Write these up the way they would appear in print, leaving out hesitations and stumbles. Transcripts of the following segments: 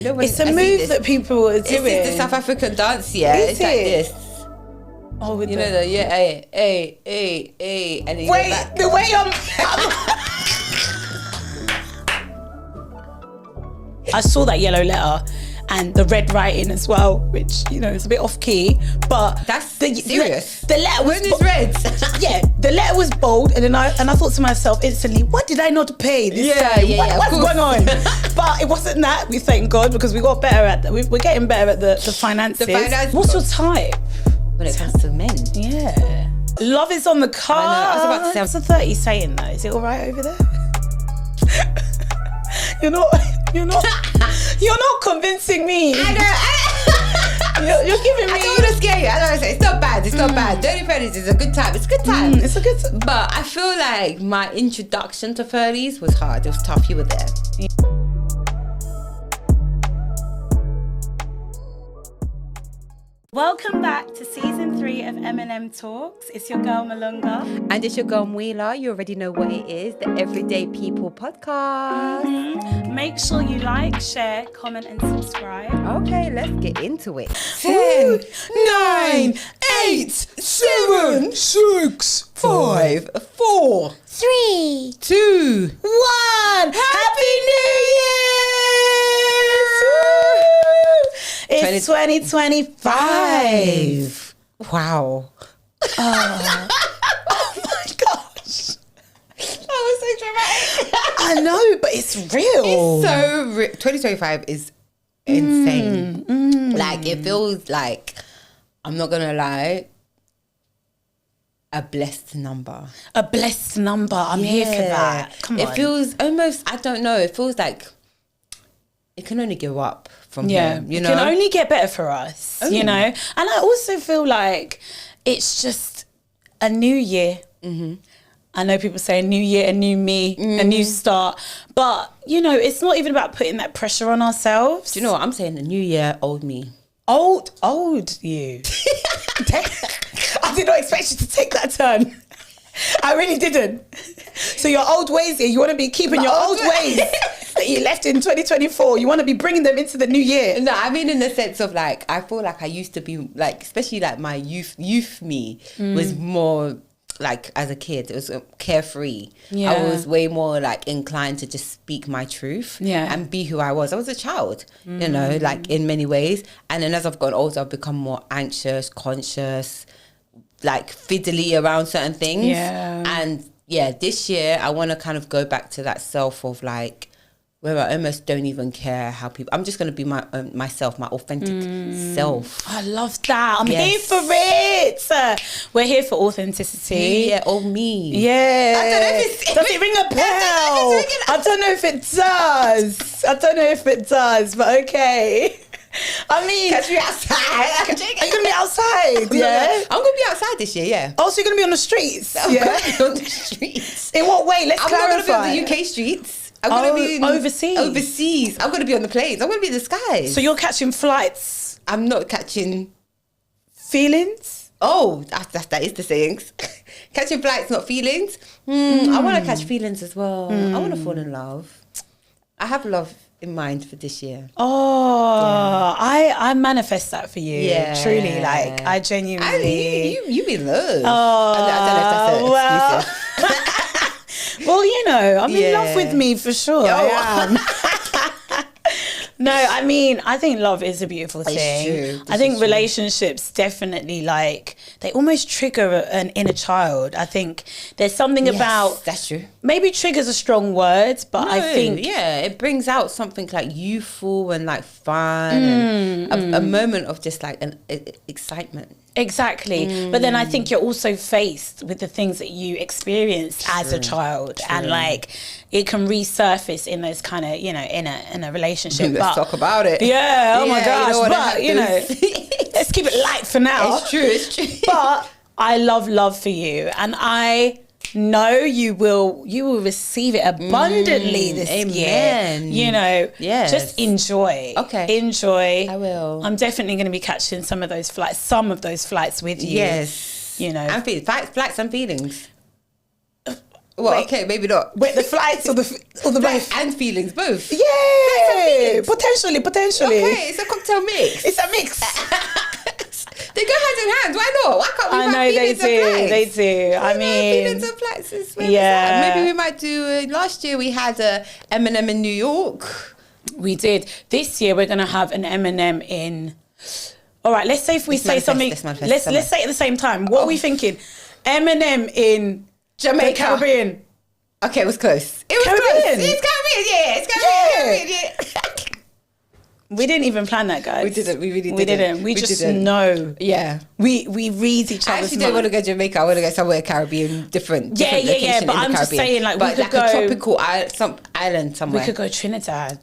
It's a move that people are doing. It's the South African dance, yeah. It's like this. Oh, with you know the hey, and then wait, the way I saw that yellow letter and the red writing as well, which is a bit off key, but that's serious. The letter was red. Yeah, the letter was bold, and then I thought to myself instantly, what did I not pay this time? What's going on? But it wasn't that. We thank God, because we got better at that. We're getting better at the finances. What's your type when it comes to men? Yeah, love is on the card. I was about to say, what's the 30 saying though? Is it all right over there? You're not convincing me. I know. You're giving me. I don't want to scare you. I don't want to say it's not bad. It's not bad. Dirty 30s is a good time. It's a good time. It's a good time. But I feel like my introduction to 30s was hard. It was tough. You were there. Yeah. Welcome back to season 3 of MNM Talks. It's your girl Malunga. And it's your girl Mwila. You already know what it is, the Everyday People podcast. Make sure you like, share, comment and subscribe. Okay, let's get into it. 10, 9, 8, 7, 6, 5, 4, 3, 2, 1. Happy New Year! It's 2025. Wow. Oh my gosh. That was so dramatic. I know, but it's real. It's so real. 2025 is insane. Like, it feels like, I'm not going to lie, a blessed number. A blessed number. I'm here for that. Come on. It feels almost, I don't know, it feels like it can only go up from here, It can only get better for us, And I also feel like it's just a new year. I know people say a new year, a new me, a new start. But, it's not even about putting that pressure on ourselves. Do you know what I'm saying? A new year, old me. Old you. I did not expect you to take that turn. I really didn't. So your old ways here, you want to be keeping your old ways that you left in 2024. You want to be bringing them into the new year. No, I mean in the sense of like, I feel like I used to be like, especially like my youth me was more like as a kid, it was carefree. Yeah. I was way more like inclined to just speak my truth and be who I was. I was a child, like in many ways. And then as I've gotten older, I've become more anxious, conscious, like fiddly around certain things. And this year I want to kind of go back to that self of like, where I almost don't even care how people. I'm just going to be myself, my authentic self. I love that. I'm here for it. We're here for authenticity. Yeah, or me. Yeah. I don't know if does it ring a bell? I don't know if it does. But okay. I mean, catch me outside. Are you going to be outside? Yeah. I'm going to be outside this year, yeah. Oh, so you're going to be on the streets? I'm going to be on the streets. In what way? Let's clarify. I'm not going to be on the UK streets. I'm going to be overseas. I'm going to be on the planes. I'm going to be in the skies. So you're catching flights? I'm not catching feelings. Oh, that is the sayings. Catching flights, not feelings. I want to catch feelings as well. I want to fall in love. I have love in mind for this year. Oh, yeah. I manifest that for you. Yeah. Truly, like I genuinely. You be love. Oh, I don't know if that's exclusive. Well, I'm in love with me for sure. I am. No, I mean, I think love is a beautiful thing. True. I think relationships definitely, like, they almost trigger an inner child. I think there's something about... That's true. Maybe trigger's a strong word, but I think... Yeah, it brings out something like youthful and like fun and a moment of just like an excitement. Exactly. But then I think you're also faced with the things that you experienced as a child. And like it can resurface in those kind of, in a relationship. Let's talk about it. Yeah, oh my gosh. But, let's keep it light for now. It's true. But I love for you. And I know you will receive it abundantly this year. Yes. Just enjoy. Okay. Enjoy. I will. I'm definitely going to be catching some of those flights with you. Yes. And flights and feelings. Well, okay, maybe not. Wait, the flights or the both? And feelings, both. Yeah, potentially. Okay, it's a cocktail mix. It's a mix. They go hand in hand. Why not? Why can't we I have know feelings they and do. flights? They do. I mean, feelings and flights is where yeah. it's at. Maybe we might do. Last year we had a MNM in New York. We did. This year we're gonna have an M&M in. All right, let's say if we say something. Let's say it at the same time. What are we thinking? M&M in Jamaica, the Caribbean. Okay, it was close. It was Caribbean. close. It's Caribbean, yeah. It's Caribbean, yeah. We didn't even plan that, guys. We didn't. We really didn't. We didn't. We just know. Yeah. We read each other's I actually don't want to go to Jamaica. I want to go somewhere Caribbean, different location But in I'm the just Caribbean. saying, like, we could like go a tropical island somewhere. We could go Trinidad.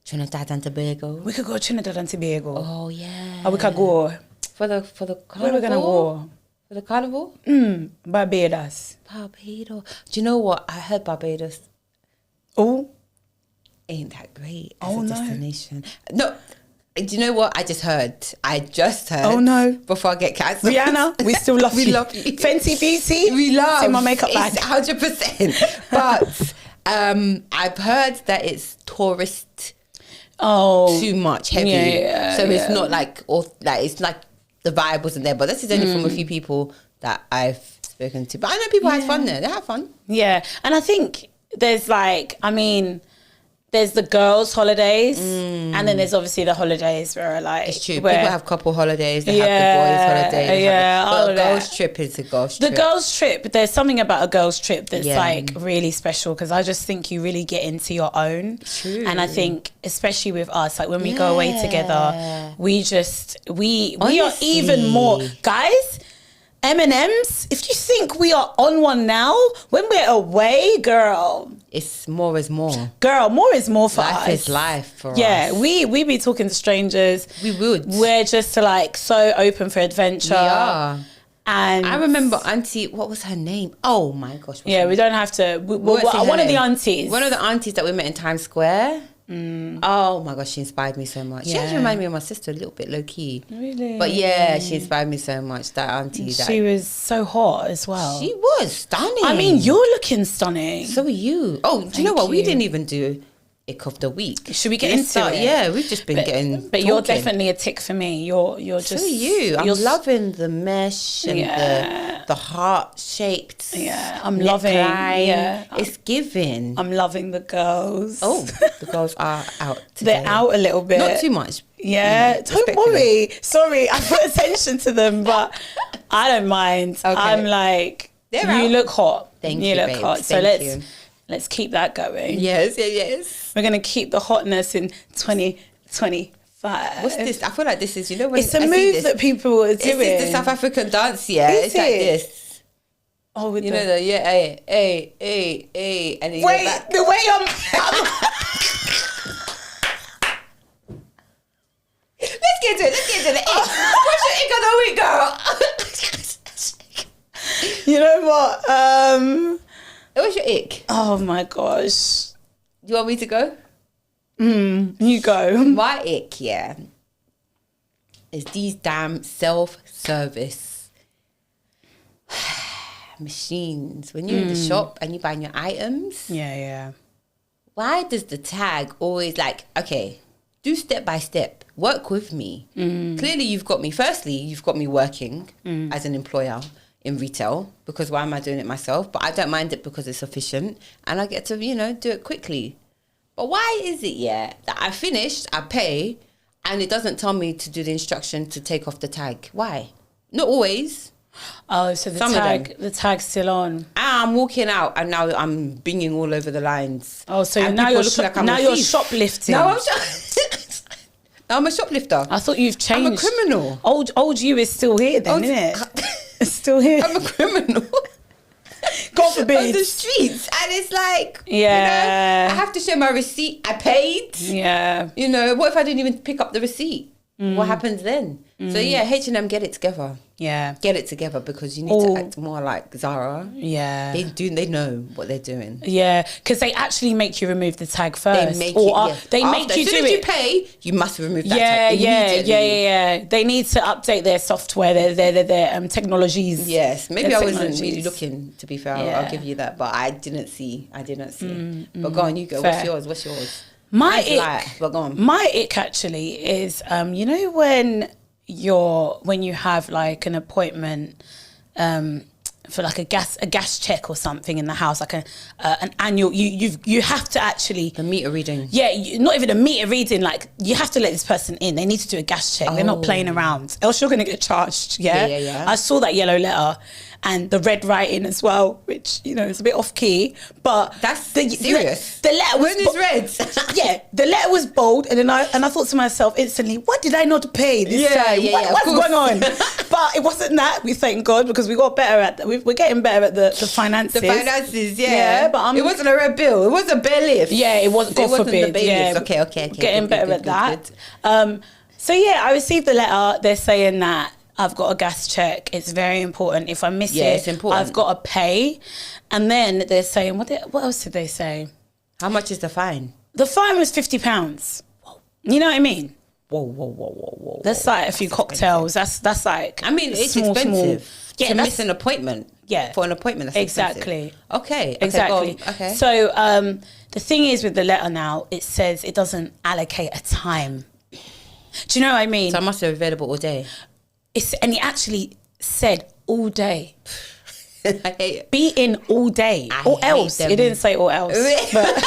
Trinidad and Tobago. We could go Trinidad and Tobago. Oh yeah. Or we could go for the carnival. Where are we gonna go? For the carnival? Barbados. Barbados. Do you know what? I heard Barbados ain't that great as a destination. No. Do you know what? I just heard. Oh no. Before I get cancelled. Rihanna, we still love you. We love you. Fenty Beauty. We love. It's in my makeup bag. 100%. But I've heard that it's tourist too much heavy. So it's not like it's like the vibe wasn't there. But this is only from a few people that I've spoken to. But I know people had fun there. They had fun. Yeah. And I think there's there's the girls' holidays, and then there's obviously the holidays where it's true. People have couple holidays. They have the boys' holidays. But a girls' trip is a girls' trip. The girls' trip. There's something about a girls' trip that's like really special because I just think you really get into your own. True. And I think especially with us, like when we go away together, we are even more guys. M&Ms, if you think we are on one now, when we're away, girl, it's more is more. Girl, more is more for us. Life is life for us. Yeah, we be talking to strangers. We would. We're just like so open for adventure. We are. And I remember Auntie, what was her name? Oh my gosh. Yeah, we don't have to. One of the aunties. One of the aunties that we met in Times Square. Oh my gosh, she inspired me so much. She actually reminded me of my sister a little bit low key. Really? But yeah, she inspired me so much. That auntie. She was so hot as well. She was stunning. I mean, you're looking stunning. So are you. Oh, do you know what? We didn't even do Ick of the Week. Should we get into it? Yeah, we've just been getting. But you're definitely a tick for me. You're just. So are you. I'm loving the mesh and the heart shaped. Yeah, I'm loving. Yeah, it's giving. I'm loving the girls. Oh, the girls are out today. They're out a little bit. Not too much. Yeah, don't worry. Sorry, I put attention to them, but I don't mind. Okay. I'm like, you look hot. Thank you, look babes. hot. So let's keep that going. Yes. We're gonna keep the hotness in 2025. What's this? I feel like this is, when it's a move that people are doing. It's the South African dance, it's like this. Oh, with know the hey, and then wait, the way I'm Let's get to it. What's your ick of the week, girl? You know what? What's your ick? Oh my gosh. Do you want me to go? You go. My ick, is these damn self-service machines. When you're in the shop and you're buying your items. Yeah. Why does the tag always okay, do step by step. Work with me. Clearly you've got me. Firstly, you've got me working as an employer in retail, because why am I doing it myself? But I don't mind it because it's efficient and I get to, do it quickly. But why is it, that I finished, I pay, and it doesn't tell me to do the instruction to take off the tag? Why? Not always. Oh, so the tag's still on. I'm walking out and now I'm binging all over the lines. Oh, so now you're shoplifting. No, I'm a shoplifter. I thought you've changed. I'm a criminal. Old you is still here then, isn't it? It's still here. I'm a criminal. God forbid. On the streets. And it's like, I have to show my receipt. I paid. Yeah. What if I didn't even pick up the receipt? what happens then? So yeah, H&M, get it together. Yeah. Get it together, because you need to act more like Zara. Yeah. They know what they're doing. Yeah, because they actually make you remove the tag first. They make you as soon as you pay, you must remove that tag immediately. Yeah. They need to update their software, their technologies. Yes, maybe I wasn't really looking, to be fair. Yeah. I'll give you that, but I didn't see. But go on, you go. Fair. What's yours? My ick actually is, you know, when you have like an appointment for like a gas check or something in the house, like an annual, you have to actually, the meter reading. Yeah, not even a meter reading, like you have to let this person in. They need to do a gas check. They're not playing around, else you're gonna get charged. Yeah. I saw that yellow letter and the red writing as well, which, you know, is a bit off key, but that's serious. The letter was red. Yeah, the letter was bold, and then I thought to myself instantly, what did I not pay this time? What's going on? But it wasn't that. We thank God, because we got better at that. We're getting better at the finances. The finances, yeah. But it wasn't a red bill. It was a bailiff. Yeah, it was. God forbid. Yeah. Okay. Getting better at that. So yeah, I received the letter. They're saying that I've got a gas check. It's very important. If I miss it, it's important. I've got to pay. And then they're saying, what else did they say? How much is the fine? The fine was £50. You know what I mean? Whoa. That's like a few cocktails. That's like, I mean, it's expensive. To miss an appointment. Yeah. For an appointment, that's exactly. Expensive. Okay. Exactly. Okay. So the thing is with the letter now, it says it doesn't allocate a time. Do you know what I mean? So I must be available all day. And he actually said all day. I hate it. Be in all day. Or else. It didn't say all else. But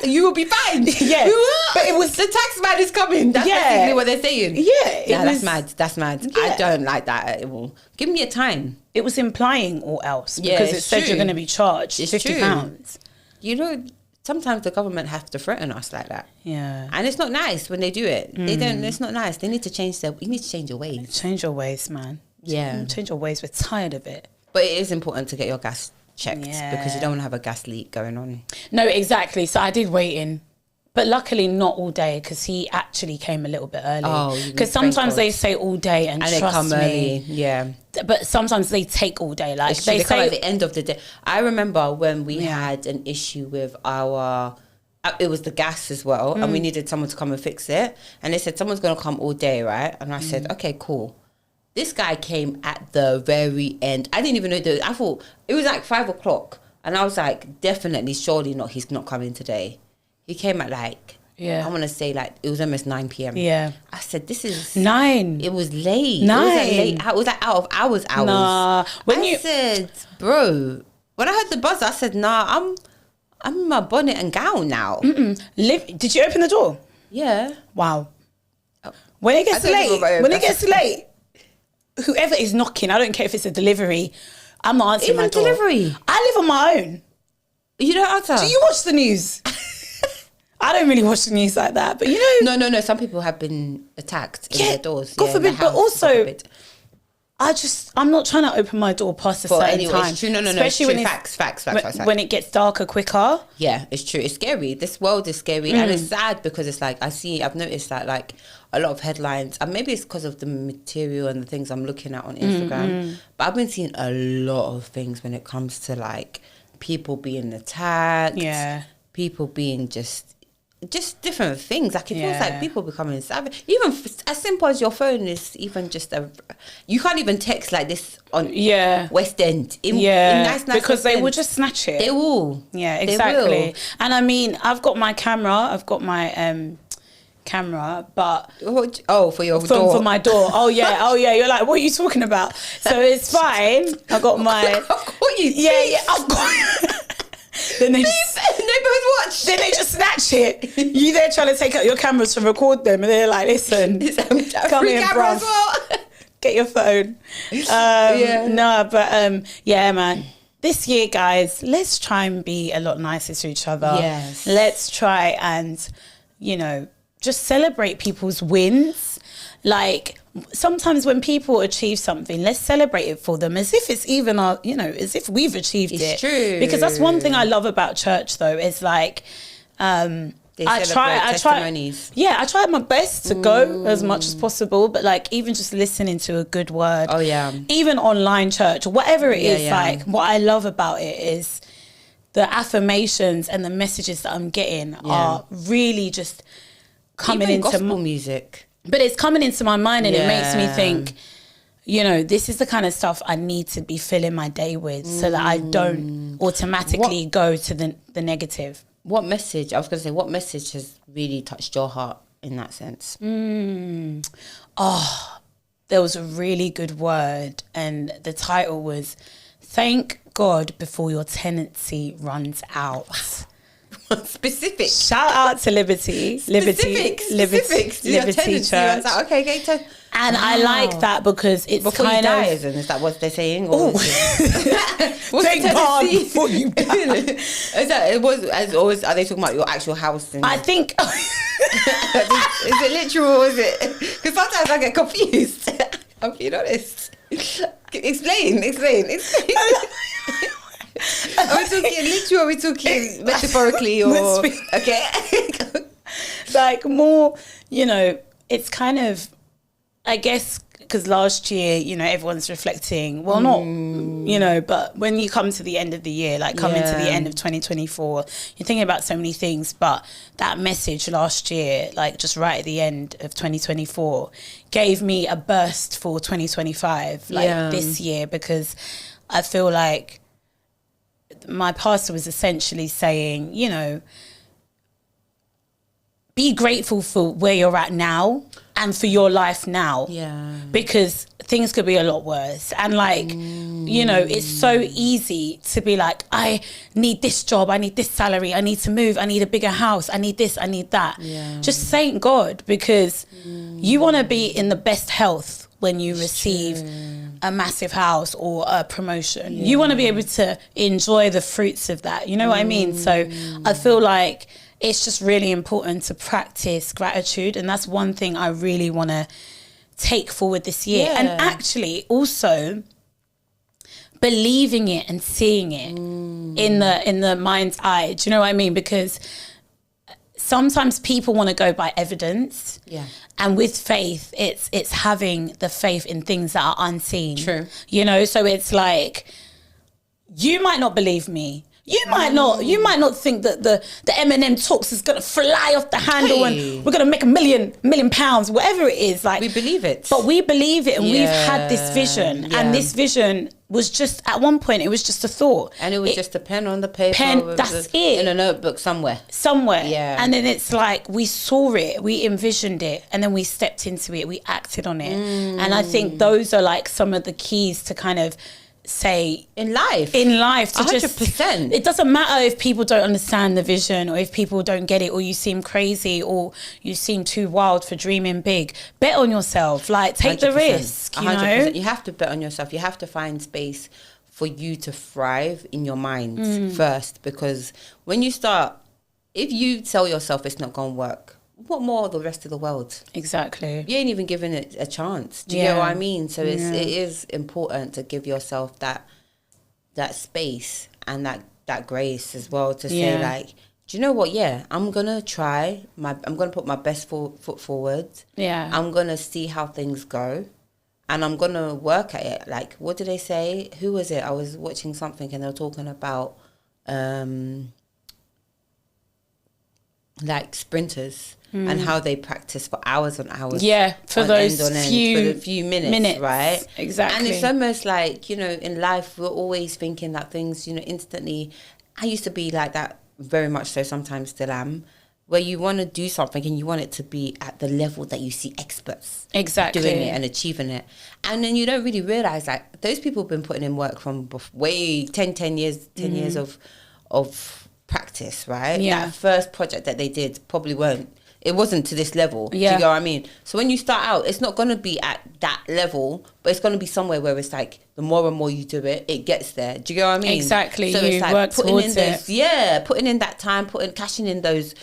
you will be fine. Yeah. But it was, the tax man is coming. That's basically what they're saying. Yeah. That's mad. Yeah. I don't like that at all. Give me a time. It was implying all else, because it said you're going to be charged £50. You know, sometimes the government have to threaten us like that. Yeah. And it's not nice when they do it. They don't, it's not nice. They need to change you need to change your ways. Change your ways, man. Yeah. Change your ways. We're tired of it. But it is important to get your gas checked, because you don't want to have a gas leak going on. No, exactly. So I did wait in. But luckily not all day, because he actually came a little bit early. Because sometimes they say all day, and trust they come me, early. Yeah. But sometimes they take all day. Like they come at the end of the day. I remember when we had an issue with it was the gas as well, and we needed someone to come and fix it. And they said someone's going to come all day, right? And I said, okay, cool. This guy came at the very end. I didn't even know I thought it was like 5 o'clock, and I was like, definitely, surely not. He's not coming today. He came at like, I want to say like, it was almost 9 p.m. Yeah. I said, this is... 9. It was late. 9. It was like out of hours. Nah. I said, bro, when I heard the buzzer, I said, nah, I'm in my bonnet and gown now. Did you open the door? Yeah. Wow. When it gets late, whoever is knocking, I don't care if it's a delivery, I'm not answering my door. Even delivery? I live on my own. You don't answer? Do you watch the news? I don't really watch the news like that, but you know... No. Some people have been attacked in their doors. God forbid, but also... I'm not trying to open my door past a certain time. It's true. No, especially when facts. When it gets darker quicker. Yeah, it's true. It's scary. This world is scary, and it's sad, because it's like I've noticed that like a lot of headlines, and maybe it's because of the material and the things I'm looking at on Instagram. But I've been seeing a lot of things when it comes to like people being attacked. Yeah, people being just different things. Like it feels like people becoming savage. Even as simple as your phone is, even just you can't even text like this on West End. In nice because West they End. will just snatch it. They will. Yeah, exactly. And I mean, I've got my camera, but for your door, for my door. Oh yeah. You're like, what are you talking about? So it's fine. I got my. I've got you. Yeah. I've got. Then they just snatch it. You there trying to take out your cameras to record them, and they're like, "Listen, come here, bruv. Well. Get your phone." No, but man. This year, guys, let's try and be a lot nicer to each other. Yes. Let's try and, just celebrate people's wins. Like, sometimes when people achieve something, let's celebrate it for them as if it's even as if we've achieved it. It's true. Because that's one thing I love about church, though, is like, I try my best to go as much as possible, but like even just listening to a good word, even online church or whatever it is, like what I love about it is the affirmations and the messages that I'm getting are really just coming even into gospel music, but it's coming into my mind and it makes me think, you know, this is the kind of stuff I need to be filling my day with so that I don't automatically go to the negative. What message has really touched your heart in that sense? Oh, there was a really good word and the title was Thank God Before Your Tenancy Runs Out. Specific. Shout out to Liberty Church. Okay. And I like that because it's before kind you die, of... is that what they're saying? Oh. Thank God before you die. Are they talking about your actual house? I think... Is it literal or is it... Because sometimes I get confused. I'm being honest. Explain. Are we talking literal or are we talking metaphorically? Or okay. Like more, you know, it's kind of... I guess because last year, you know, everyone's reflecting. Well, not, you know, but when you come to the end of the year, like coming to the end of 2024, you're thinking about so many things. But that message last year, like just right at the end of 2024, gave me a burst for 2025, like this year, because I feel like my pastor was essentially saying, you know, be grateful for where you're at now and for your life now. Yeah. Because things could be a lot worse. And like, you know, it's so easy to be like, I need this job, I need this salary, I need to move, I need a bigger house, I need this, I need that. Yeah. Just thank God, because you want to be in the best health when you receive a massive house or a promotion. You want to be able to enjoy the fruits of that. You know what I mean? So I feel like it's just really important to practice gratitude. And that's one thing I really want to take forward this year. Yeah. And actually also believing it and seeing it in the mind's eye. Do you know what I mean? Because sometimes people want to go by evidence. Yeah. And with faith, it's having the faith in things that are unseen. True. You know, so it's like, you might not believe me. You might not think that the MNM TALKS is gonna fly off the handle and we're gonna make £1 million, whatever it is. Like, we believe it, but we believe it, and we've had this vision, and this vision was just at one point it was just a thought, and it was just a pen on the paper. That's it, in a notebook somewhere. Yeah, and then it's like we saw it, we envisioned it, and then we stepped into it, we acted on it, and I think those are like some of the keys to kind of say in life to 100%. Just it doesn't matter if people don't understand the vision, or if people don't get it, or you seem crazy, or you seem too wild for dreaming big. Bet on yourself, like take 100%. The risk, you 100%. Know, you have to bet on yourself. You have to find space for you to thrive in your mind first, because when you start, if you tell yourself it's not gonna work, what more of the rest of the world? Exactly. You ain't even giving it a chance. Do you get what I mean? So it is important to give yourself that space and that grace as well, to say like, do you know what? Yeah, I'm gonna try. I'm gonna put my best foot forward. Yeah. I'm gonna see how things go, and I'm gonna work at it. Like, what did they say? Who was it? I was watching something and they were talking about like sprinters. And how they practice for hours on hours. Yeah, for those few minutes, right? Exactly. And it's almost like, you know, in life, we're always thinking that things, you know, instantly. I used to be like that, very much so, sometimes still am, where you want to do something and you want it to be at the level that you see experts doing it and achieving it. And then you don't really realize that those people have been putting in work from way 10 years of practice, right? Yeah. That first project that they did probably it wasn't to this level. Yeah. Do you know what I mean? So when you start out, it's not going to be at that level, but it's going to be somewhere where it's like, the more and more you do it, it gets there. Do you know what I mean? Exactly. So it's like work putting in those, putting in that time, cashing in that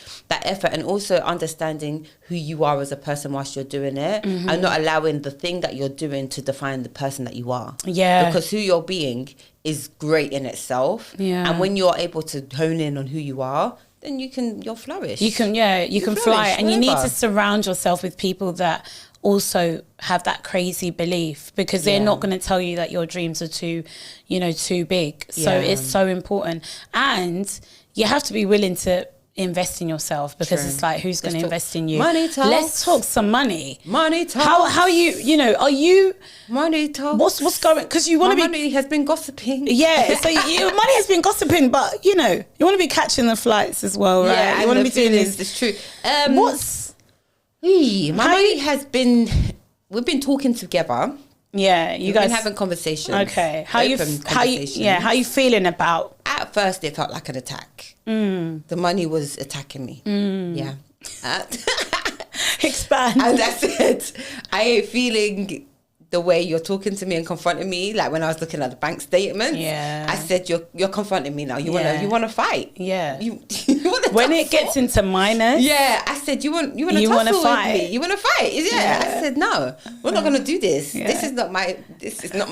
effort, and also understanding who you are as a person whilst you're doing it, and not allowing the thing that you're doing to define the person that you are. Yeah. Because who you're being is great in itself. Yeah. And when you're able to hone in on who you are, then you'll flourish. You can fly, and you need to surround yourself with people that also have that crazy belief, because they're not going to tell you that your dreams are too big. So it's so important, and you have to be willing to invest in yourself, because it's like, who's going to invest in you? Money talks. Let's talk some money. Money talks. How are you money talks? What's going, because you want to be, money has been gossiping. yeah, so money has been gossiping, but you want to be catching the flights as well, right? Yeah, you want to be doing this. It's true. Money has been, we've been talking together. Yeah, We've been having conversations. Okay, how you feeling about? At first, it felt like an attack. The money was attacking me. Yeah. Expand. And that's it. I ain't feeling the way you're talking to me and confronting me. Like when I was looking at the bank statements, I said, "You're confronting me now. You wanna fight? Yeah. You wanna when it gets into minors. Yeah, I said, you wanna fight with me? You wanna fight? Yeah. I said, no, we're not gonna do this. Yeah. This is not my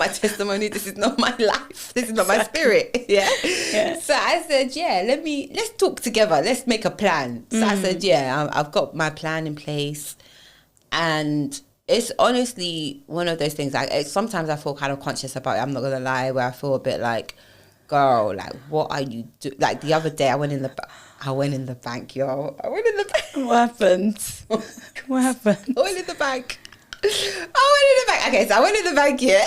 testimony. This is not my life. This is not my spirit. Yeah. So I said, let's talk together. Let's make a plan. So I said, I've got my plan in place, and it's honestly one of those things. Sometimes I feel kind of conscious about it. I'm not gonna lie, where I feel a bit like, girl, like, what are you doing? Like the other day, I went in the bank, yo. I went in the bank. What happened? What happened? I went in the bank. Okay, so I went in the bank. Yeah.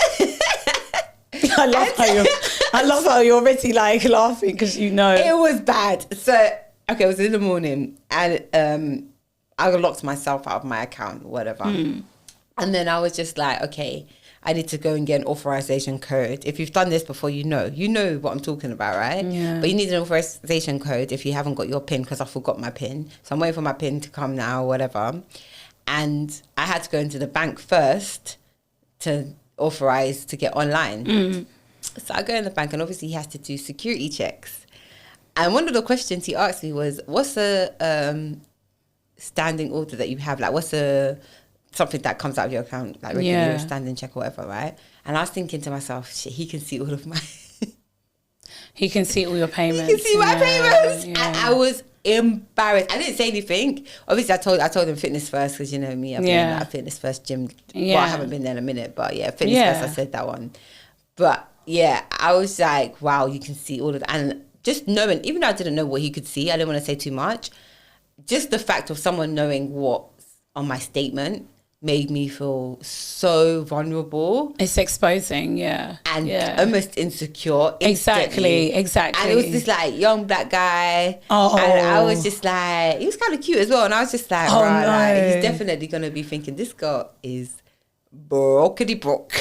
I love how you're already like laughing, because it was bad. So okay, it was in the morning, and I locked myself out of my account, whatever. And then I was just like, okay, I need to go and get an authorization code. If you've done this before, you know what I'm talking about, right? Yeah. But you need an authorization code if you haven't got your PIN, because I forgot my PIN. So I'm waiting for my PIN to come now, whatever. And I had to go into the bank first to authorize to get online. So I go in the bank, and obviously he has to do security checks. And one of the questions he asked me was, what's the standing order that you have? Like, what's something that comes out of your account, like regular standing check or whatever, right? And I was thinking to myself, shit, he can see all of my... He can see all your payments. He can see my payments. Yeah. I was embarrassed. I didn't say anything. Obviously, I told him fitness first, because you know me, I've been in that fitness first gym. Well, I haven't been there in a minute, but fitness first, I said that one. But I was like, wow, you can see all of that. And just knowing, even though I didn't know what he could see, I didn't want to say too much. Just the fact of someone knowing what's on my statement made me feel so vulnerable. It's exposing, and almost insecure. Exactly. And it was this like young black guy. And I was just like, he was kind of cute as well. And I was just like, like, he's definitely going to be thinking, this girl is brokety broke.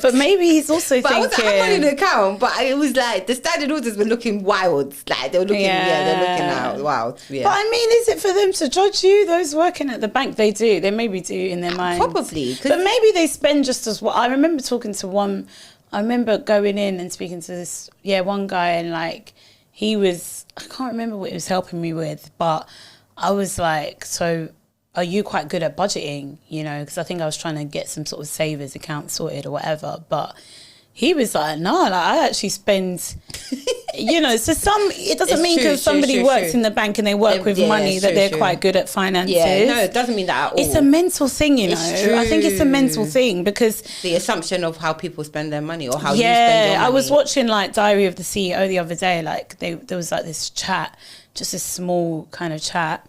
But maybe he's also thinking... I had money in the account, but it was like, the standing orders were looking wild. Like, they were looking, they're looking out wild. Yeah. But I mean, is it for them to judge you? Those working at the bank, they do. They maybe do in their mind. Probably. But maybe they spend just as well. I remember talking to one... I remember going in and speaking to this, one guy, and like, he was... I can't remember what he was helping me with, but I was like, so... Are you quite good at budgeting? Because I think I was trying to get some sort of savers account sorted or whatever. But he was like, no, like, I actually spend, so it doesn't mean because somebody works in the bank and they work with money that they're quite good at finances. Yeah, no, it doesn't mean that at all. It's a mental thing, It's true. I think it's a mental thing, because... The assumption of how people spend their money, or how you spend your money. I was watching like Diary of the CEO the other day. Like there was like this chat, just a small kind of chat.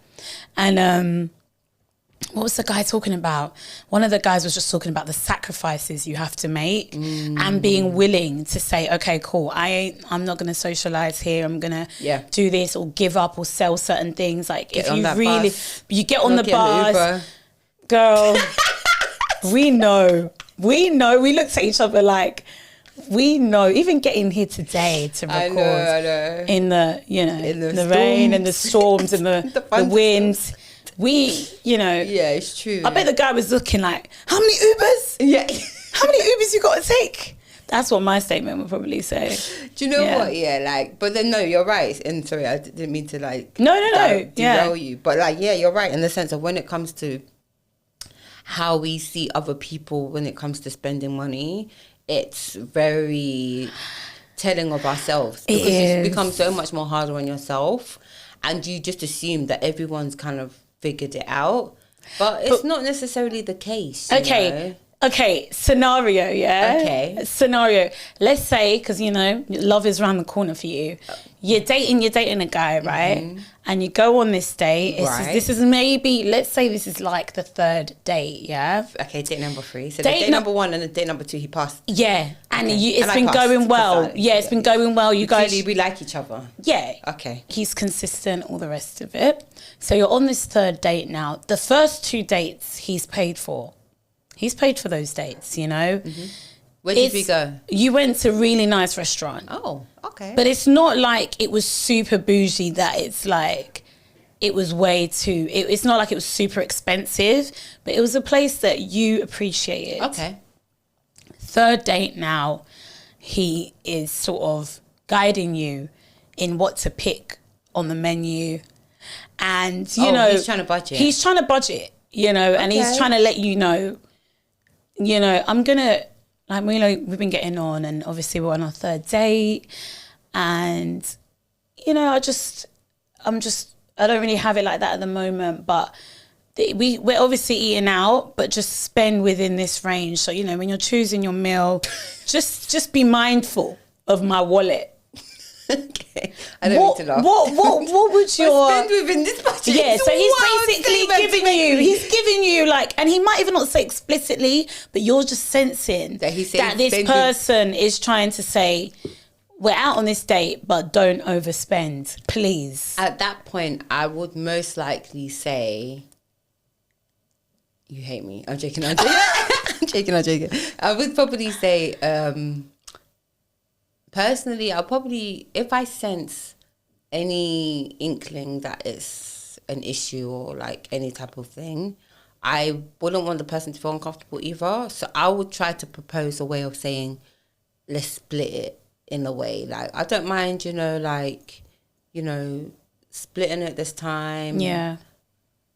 And... what was the guy talking about? One of the guys was just talking about the sacrifices you have to make and being willing to say, okay, cool, I'm not going to socialize here. I'm going to do this or give up or sell certain things. Like, if you really, you get on the bus, girl, we know, we looked at each other like, we know, even getting here today to record I know. In the, in the rain and the storms and the wind. Yeah, it's true. I bet the guy was looking like, how many Ubers? Yeah. How many Ubers you got to take? That's what my statement would probably say. Do you know what? Yeah, like, but then no, you're right. And sorry, I didn't mean to like... No. Derail you. But like, you're right in the sense of when it comes to how we see other people when it comes to spending money, it's very telling of ourselves. Because it's become so much more harder on yourself. and you just assume that everyone's kind of figured it out, but it's not necessarily the case. You know? Okay, scenario, yeah? Okay. Scenario. Let's say, because, you know, love is around the corner for you. You're dating a guy, right? And you go on this date. This is maybe, let's say this is like the third date, yeah? Okay, date number 3. So date number 1 and the date number 2, he passed. Yeah, and it's been going well. Yeah, it's been going well. You guys... Clearly, we like each other. Yeah. Okay. He's consistent, all the rest of it. So you're on this third date now. The first 2 dates he's paid for. He's paid for those dates, you know. Where did we go? You went to a really nice restaurant. Oh, okay. But it's not like it was super bougie that it's like it was way too... It's not like it was super expensive, but it was a place that you appreciated. Okay. Third date now, he is sort of guiding you in what to pick on the menu. And, you know... he's trying to budget. He's trying to budget, you know, and he's trying to let you know, I'm going to, like, we've been getting on and obviously we're on our third date and, you know, I don't really have it like that at the moment, but we're obviously eating out, but just spend within this range. So, you know, when you're choosing your meal, just be mindful of my wallet. Okay. I don't need to laugh. What would your... spend within this budget? Yeah, so he's basically giving you like, and he might even not say explicitly, but you're just sensing that this person is trying to say, we're out on this date, but don't overspend, please. At that point, I would most likely say, you hate me. I'm joking. I'm joking. I would probably say, personally, I'll probably, if I sense any inkling that it's an issue or like any type of thing, I wouldn't want the person to feel uncomfortable either. So I would try to propose a way of saying, let's split it in a way. Like, I don't mind, splitting it this time. Yeah.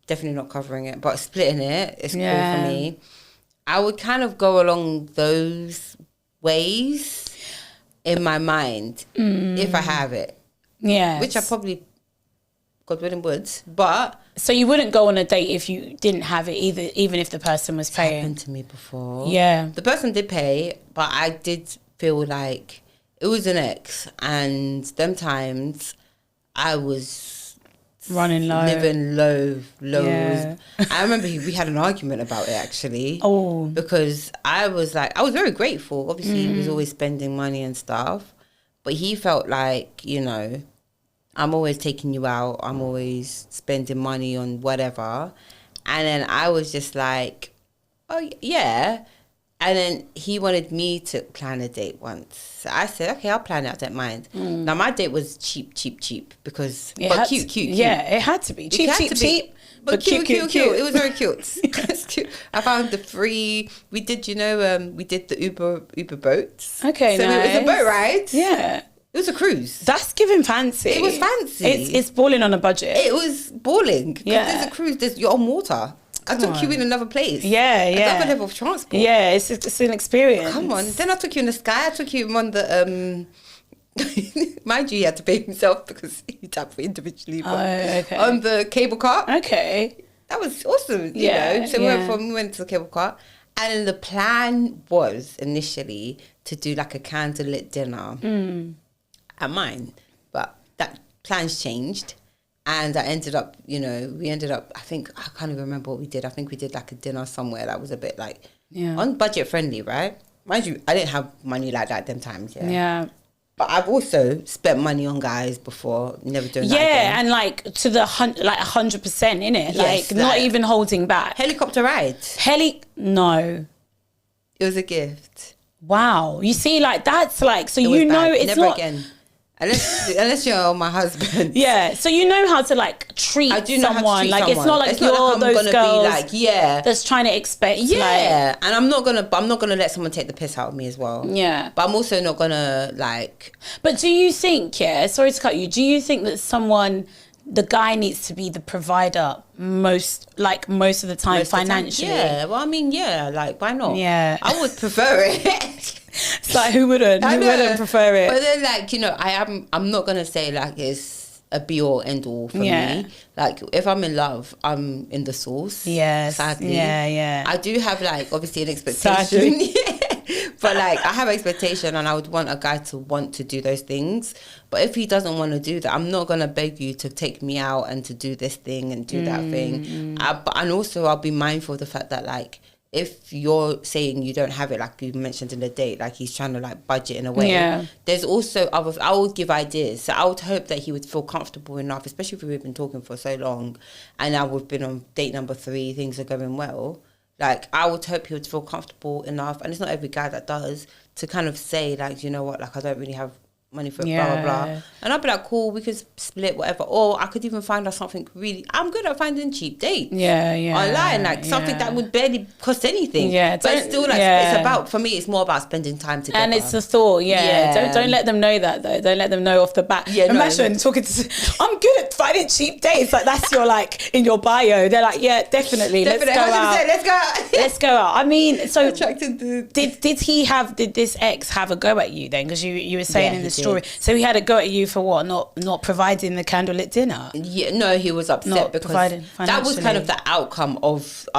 Definitely not covering it, but splitting it is cool for me. I would kind of go along those ways in my mind, if I have it. Yeah. Which I probably, God willing, would. But... So you wouldn't go on a date if you didn't have it either, even if the person was paying? It's happened to me before. Yeah. The person did pay, but I did feel like it was an ex. And them times, I was... running low. Living lows. Yeah. I remember we had an argument about it, actually. Oh. Because I was very grateful. Obviously, he was always spending money and stuff. But he felt like, I'm always taking you out. I'm always spending money on whatever. And then I was just like, oh, yeah. And then he wanted me to plan a date once. So I said, okay, I'll plan it. I don't mind. Now, my date was cheap but cute. Yeah, it had to be. Cheap. But cute. It was very cute. It's cute. I found the free... We did, we did the Uber boats. Okay, so nice. it was a boat ride. Yeah. It was a cruise. That's giving fancy. It was fancy. It's balling on a budget. It was balling. Yeah. There's a cruise. You're on water. I took you in another place. Yeah. Another level of transport. Yeah, it's an experience. Come on. Then I took you in the sky. I took you on the... mind you, he had to pay himself because he tapped for individually. But on the cable car. Okay. That was awesome, you know. So we went to the cable car. And then the plan was initially to do like a candlelit dinner at mine. But that plans changed. And I ended up, I think, I can't even remember what we did. I think we did like a dinner somewhere that was a bit like on budget friendly, right? Mind you, I didn't have money like that them times. Yeah. But I've also spent money on guys before, never doing that again. Yeah, and like to the 100%, innit? Yes, like not even holding back. Helicopter ride. No. It was a gift. Wow. You see, like that's like, so it's never not... again. Unless you're my husband. Yeah, so you know how to like treat someone. Like it's not like you're I'm those gonna girls be like, that's trying to expect. Yeah, and I'm not gonna let someone take the piss out of me as well. Yeah, but I'm also not gonna like. But do you think? Yeah, sorry to cut you. Do you think that the guy needs to be the provider most of the time financially? Yeah, well, I mean, like why not? Yeah, I would prefer it. It's like who wouldn't? Who wouldn't prefer it? But then, like, I'm not gonna say like it's a be all end all for me. Like if I'm in love, I'm in the source. Yes. Sadly. Yeah. I do have like obviously an expectation. But like I have expectation, and I would want a guy to want to do those things. But if he doesn't want to do that, I'm not gonna beg you to take me out and to do this thing and do that thing. And also I'll be mindful of the fact that like, if you're saying you don't have it, like you mentioned in the date, like he's trying to like budget in a way, there's also other, I would give ideas. So I would hope that he would feel comfortable enough, especially if we've been talking for so long and now we've been on date number 3, things are going well. Like I would hope he would feel comfortable enough, and it's not every guy that does, to kind of say like, you know what, like I don't really have money for it, blah, blah, blah. And I'd be like, cool, we could split, whatever. Or I could even find out something really... I'm good at finding cheap dates. Online, like something that would barely cost anything. But it's still like, it's about, for me, it's more about spending time together. And it's a thought, Don't let them know that, though. Don't let them know off the bat. Imagine talking to... I'm good at finding cheap dates. Like, that's your, like, in your bio. They're like, yeah, definitely. Let's go out. Let's go out. Let's go out. I mean, so... Attracted to... Did this ex have a go at you then? Because you were saying in the story. So he had a go at you for what? Not providing the candlelit dinner? Yeah, no, he was upset because that was kind of the outcome of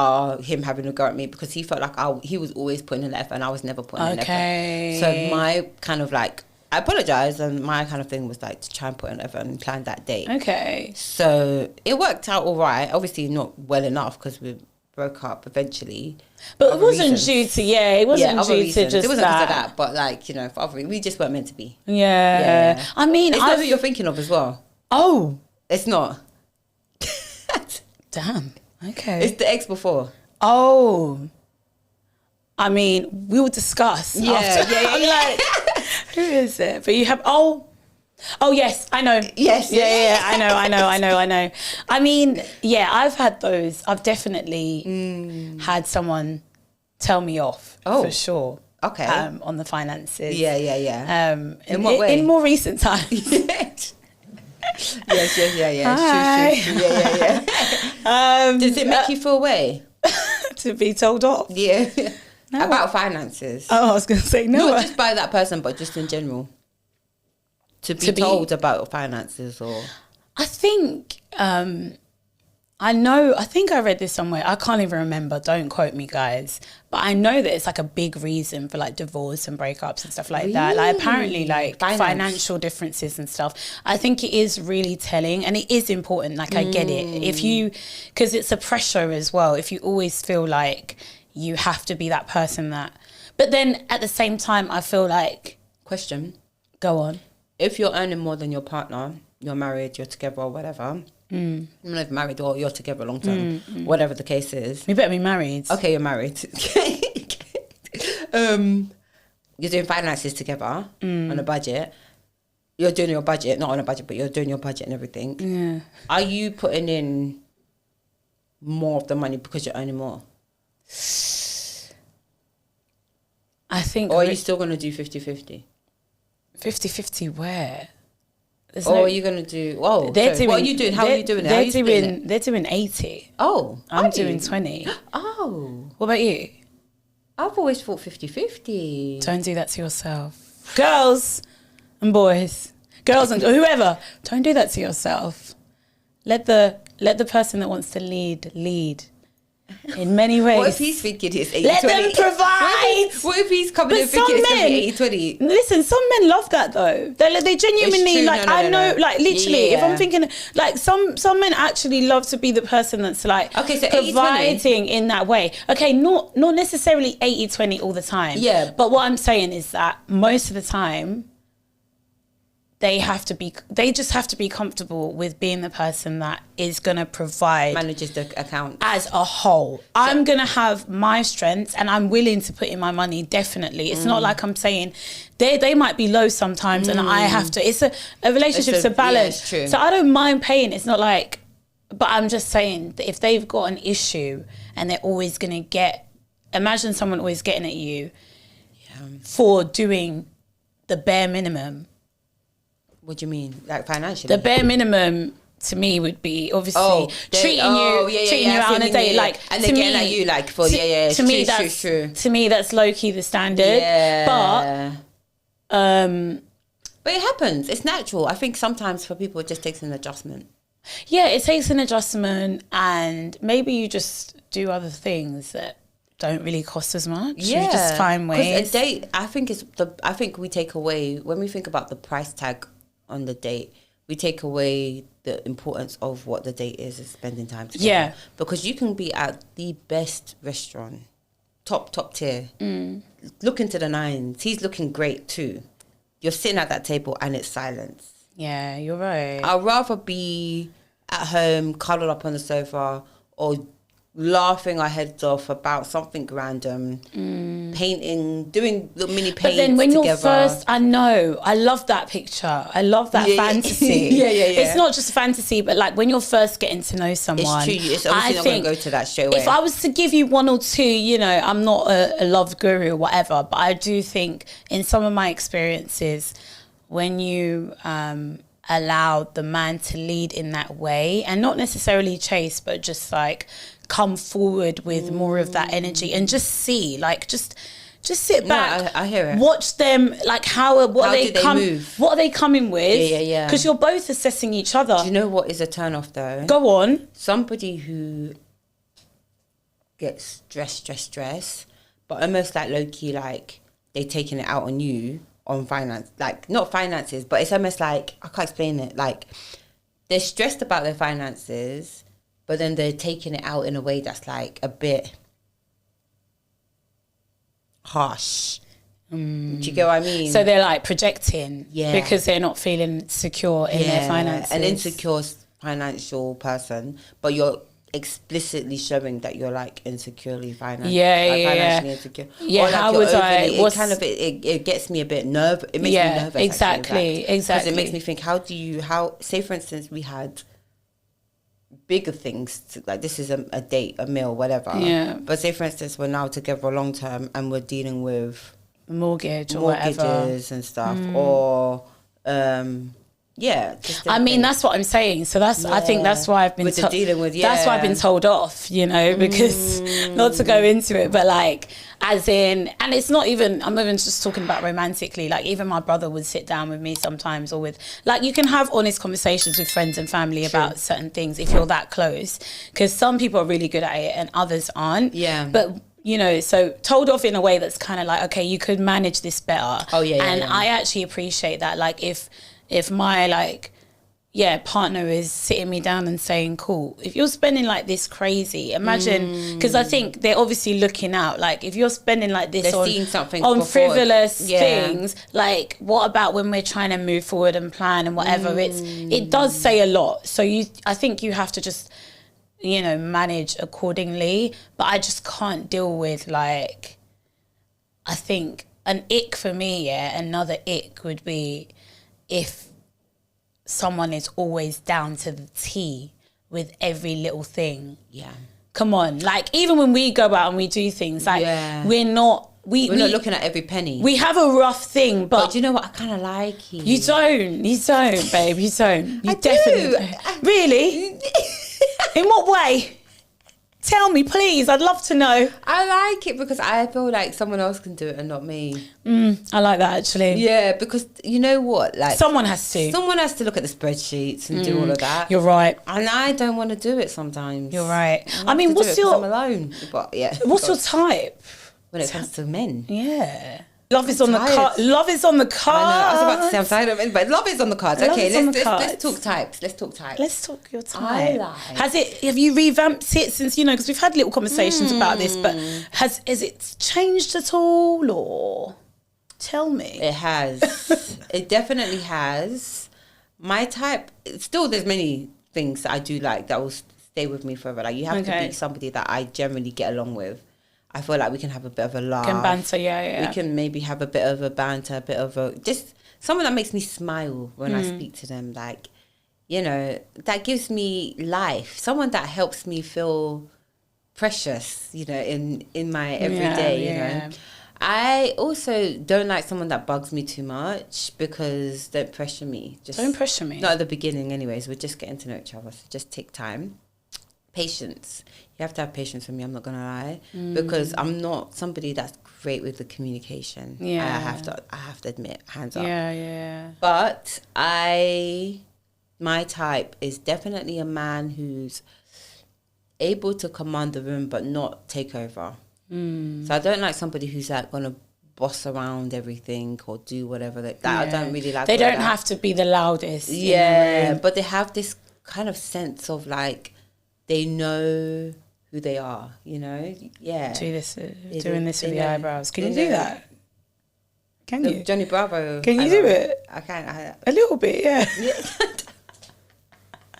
him having a go at me, because he felt like he was always putting in the effort and I was never putting in the effort. So my kind of like, I apologise, and my kind of thing was like to try and put in effort and plan that date. Okay. So it worked out all right. Obviously not well enough because we broke up eventually. But it wasn't due to, it wasn't due to just it wasn't because of that, but like, you know, for other reasons, we just weren't meant to be. Yeah. I mean, it's not who you're thinking of as well. Oh. It's not. Damn. Okay. It's the ex before. Oh. I mean, we will discuss. Yeah. I'm like, who is it? But you have, oh yes, I know. Yes. Yeah, I know. I mean, I've had those. I've definitely had someone tell me off for sure. Okay. On the finances. Yeah. In what way? In more recent times. yes. Hi. True. Yeah. Does it make you feel away? To be told off? Yeah. No. About finances. Oh, I was going to say no. Not just by that person, but just in general. To be told about finances, or... I think, I think I read this somewhere. I can't even remember. Don't quote me, guys. But I know that it's like a big reason for like divorce and breakups and stuff like that. Like apparently like financial differences and stuff. I think it is really telling, and it is important. Like I get it. Because it's a pressure as well. If you always feel like you have to be that person that... But then at the same time, I feel like... Question. Go on. If you're earning more than your partner, you're married, you're together or whatever, you're not even married or you're together long term, whatever the case is. You better be married. Okay, you're married. You're doing finances together on a budget. You're doing your budget, not on a budget, but you're doing your budget and everything. Yeah. Are you putting in more of the money because you're earning more? I think... Or are you still going to do 50-50? 50-50 where? Are you going to do... Oh, what are you doing? How are you doing it? They're doing 80. Oh, I'm doing 20. Oh. What about you? I've always thought 50-50. Don't do that to yourself. Girls and boys. Girls and whoever. Don't do that to yourself. Let the person that wants to lead. In many ways. What if he's thinking it's 80-20? Let them provide. What if he's coming in thinking it's going to be 80-20? Listen, some men love that though. They genuinely like. No, I know, like literally. If I'm thinking, like some men actually love to be the person that's like so providing in that way. Okay, not necessarily 80-20 all the time. Yeah. But what I'm saying is that most of the time, they just have to be comfortable with being the person that is going to provide, manages the account as a whole. So, I'm going to have my strengths and I'm willing to put in my money, definitely. It's not like I'm saying they might be low sometimes and I have to. It's a relationship's a balance. Yeah, so I don't mind paying. It's not like, but I'm just saying that if they've got an issue and they're always going to get, imagine someone always getting at you for doing the bare minimum. What do you mean? Like financially? The bare minimum to me would be obviously treating you out on a date. Like, and they're getting at you like for to me that's true. To me that's low key the standard. Yeah. But But it happens. It's natural. I think sometimes for people, it just takes an adjustment. Yeah, it takes an adjustment, and maybe you just do other things that don't really cost as much. Yeah, you just find ways. A date, I think we take away, when we think about the price tag on the date, we take away the importance of what the date is spending time together. Yeah, because you can be at the best restaurant, top tier, looking to the nines. He's looking great too. You're sitting at that table and it's silence. Yeah, you're right. I'd rather be at home, cuddled up on the sofa, or laughing our heads off about something random, painting, doing little mini paints. But then when together. You're first, I know, I love that picture. I love that fantasy. Yeah. It's not just fantasy, but like when you're first getting to know someone. It's true. It's obviously not going to go to that straight away. If I was to give you one or two, you know, I'm not a love guru or whatever, but I do think in some of my experiences, when you allow the man to lead in that way, and not necessarily chase, but just like come forward with more of that energy, and just see, like, just sit back. I hear it. Watch them, like how are they coming with? Yeah. Because you're both assessing each other. Do you know what is a turn off though? Go on. Somebody who gets stressed, but almost like low key, like they taking it out on you on finance, like not finances, but it's almost like, I can't explain it. Like they're stressed about their finances, but then they're taking it out in a way that's like a bit harsh. Do you get what I mean? So they're like projecting, yeah, because they're not feeling secure in their finances. An insecure financial person, but you're explicitly showing that you're like insecurely financially insecure. Yeah, like how would it gets me a bit nervous. It makes me nervous. Exactly. Because it makes me think, say for instance we had bigger things like this is a date, a meal, whatever. Yeah. But say for instance we're now together long term and we're dealing with mortgages whatever. And stuff, or I mean, that's what I'm saying. So I think that's why I've been dealing with. That's why I've been told off, you know, because not to go into it, but like, as in, and it's not even, I'm even just talking about romantically. Like, even my brother would sit down with me sometimes, or with, like, you can have honest conversations with friends and family about certain things if you're that close, because some people are really good at it and others aren't. Yeah. But you know, so told off in a way that's kind of like, okay, you could manage this better. I actually appreciate that. Like, if my partner is sitting me down and saying, cool, if you're spending like this crazy, imagine, because I think they're obviously looking out, like if you're spending like this on frivolous things, like what about when we're trying to move forward and plan and whatever, it does say a lot. So I think you have to just, you know, manage accordingly, but I just can't deal with, like, I think an ick for me, another ick would be if someone is always down to the T with every little thing. Yeah. Come on. Like, even when we go out and we do things, like, we're not looking at every penny. We have a rough thing, but do you know what? I kind of like it. You don't, babe. You don't. You definitely don't. Really? In what way? Tell me, please. I'd love to know. I like it because I feel like someone else can do it and not me. I like that, actually. Yeah, because you know what? Like, someone has to look at the spreadsheets and do all of that. You're right. And I don't want to do it sometimes. You're right. I mean, I'm alone. But yeah. What's your type? When it comes to men. Yeah. Love is on the card. Love is on the cards. I was about to say I'm tired of it, but love is on the cards. Okay, let's talk types. Let's talk your type. Have you revamped it since, you know, because we've had little conversations about this, but has it changed at all, or tell me? It has. It definitely has. My type, still there's many things that I do like that will stay with me forever. Like, you have to be somebody that I generally get along with. I feel like we can have a bit of a laugh. Can banter, yeah. We can maybe have a bit of a banter, just someone that makes me smile when I speak to them. Like, you know, that gives me life. Someone that helps me feel precious, you know, in my everyday, you know. I also don't like someone that bugs me too much, because don't pressure me. Don't pressure me. Not at the beginning anyways. We're just getting to know each other, so just take time. patience. You have to have patience with me, I'm not gonna lie, because I'm not somebody that's great with the communication. Yeah. I have to admit, hands up. Yeah. But my type is definitely a man who's able to command the room but not take over. So I don't like somebody who's like gonna boss around everything or do whatever that. I don't really like. They don't have to be the loudest. Yeah, but they have this kind of sense of like they know who they are. You know, yeah. Doing this with the eyebrows. Can you do that? Can you? Johnny Bravo. Can you do it? I can. A little bit, yeah.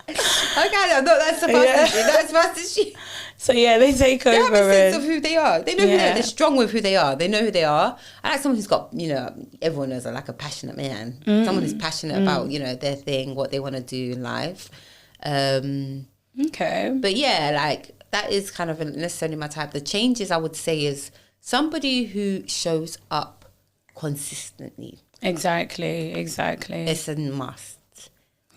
Okay, I'm not that fast as she. So yeah, they take over. They have a sense of who they are. They know who they are. They're strong with who they are. They know who they are. I like someone who's got, everyone knows I like a passionate man. Someone who's passionate about, their thing, what they want to do in life. Okay. But yeah, like that is kind of necessarily my type. The changes I would say is somebody who shows up consistently. Exactly. It's a must.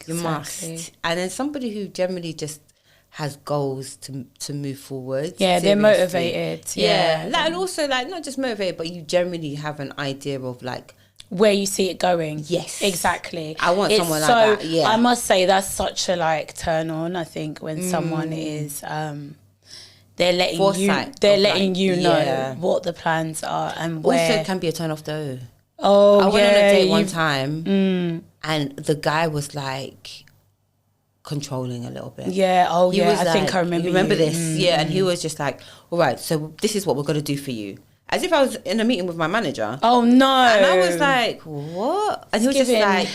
You must. And then somebody who generally just has goals to move forward. Yeah, seriously. they're motivated. Yeah. And also like not just motivated, but you generally have an idea of like where you see it going. Yes. Exactly. I want someone like that. Yeah. I must say that's such a like turn on, I think, when someone is they're letting you know what the plans are and where. Also it can be a turn off though. Oh, I went on a date one time and the guy was like controlling a little bit. Yeah, I think I remember. You remember this? Yeah, and he was just like, all right, so this is what we're going to do for you. As if I was in a meeting with my manager. Oh, no. And I was like, what? And he was just like,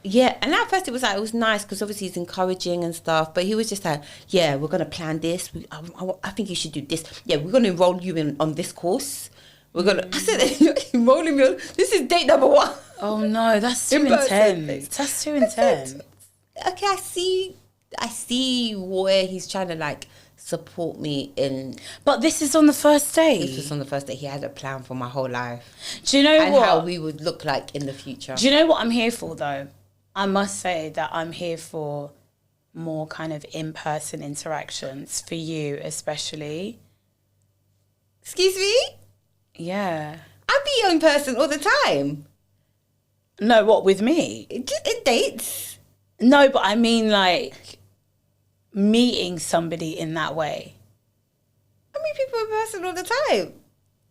yeah. And at first it was nice because obviously he's encouraging and stuff. But he was just like, yeah, we're going to plan this. I think you should do this. Yeah, we're going to enroll you in on this course. We're going to... I said, you're enrolling me on... This is date number 1. Oh, no, that's too intense. That's too intense. Okay, I see where he's trying to like support me in. But this is on the first date. This was on the first date. He had a plan for my whole life. Do you know and what? how we would look like in the future. Do you know what I'm here for though? I must say that I'm here for more kind of in-person interactions for you especially. Excuse me? Yeah. I be in person all the time. No, what, with me? Just in dates. No, but I mean like meeting somebody in that way. I meet people in person all the time.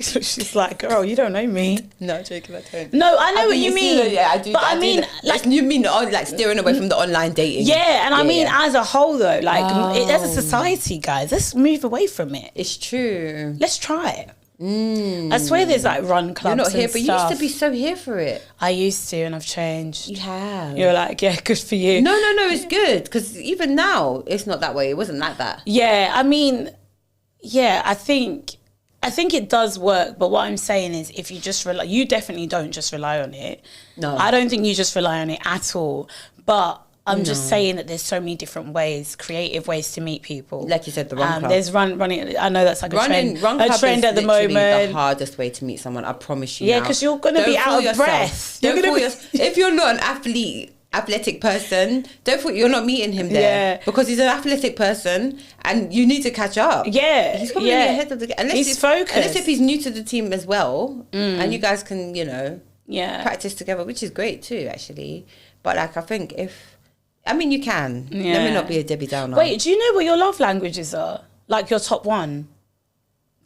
She's like, girl, you don't know me. No, joking, I don't. No, I know what you mean. Yeah, I do. But I mean, like, you mean like steering away from the online dating? Yeah, and I mean, as a whole though, like as a society, guys, let's move away from it. It's true. Let's try it. I swear there's like run clubs. You're not here, and but stuff. you used to be so here for it. I used to, and I've changed. You have. You're like, yeah, good for you. No, it's good because even now it's not that way. It wasn't like that. Yeah, I mean, yeah, I think it does work. But what I'm saying is, if you just rely, you definitely don't just rely on it. No, I don't think you just rely on it at all. But I'm just saying that there's so many different ways, creative ways to meet people. Like you said, the run club. There's running. I know that's like a trend at the moment. The hardest way to meet someone, I promise you. Yeah, because you're going to be out of breath. If you're not an athletic person, don't think you're not meeting him there because he's an athletic person and you need to catch up. Yeah, he's probably ahead of the game. He's focused. Unless if he's new to the team as well, and you guys can, practice together, which is great too, actually. But like, I think you can. Yeah. Let me not be a Debbie Downer. Wait, do you know what your love languages are? Like your top one?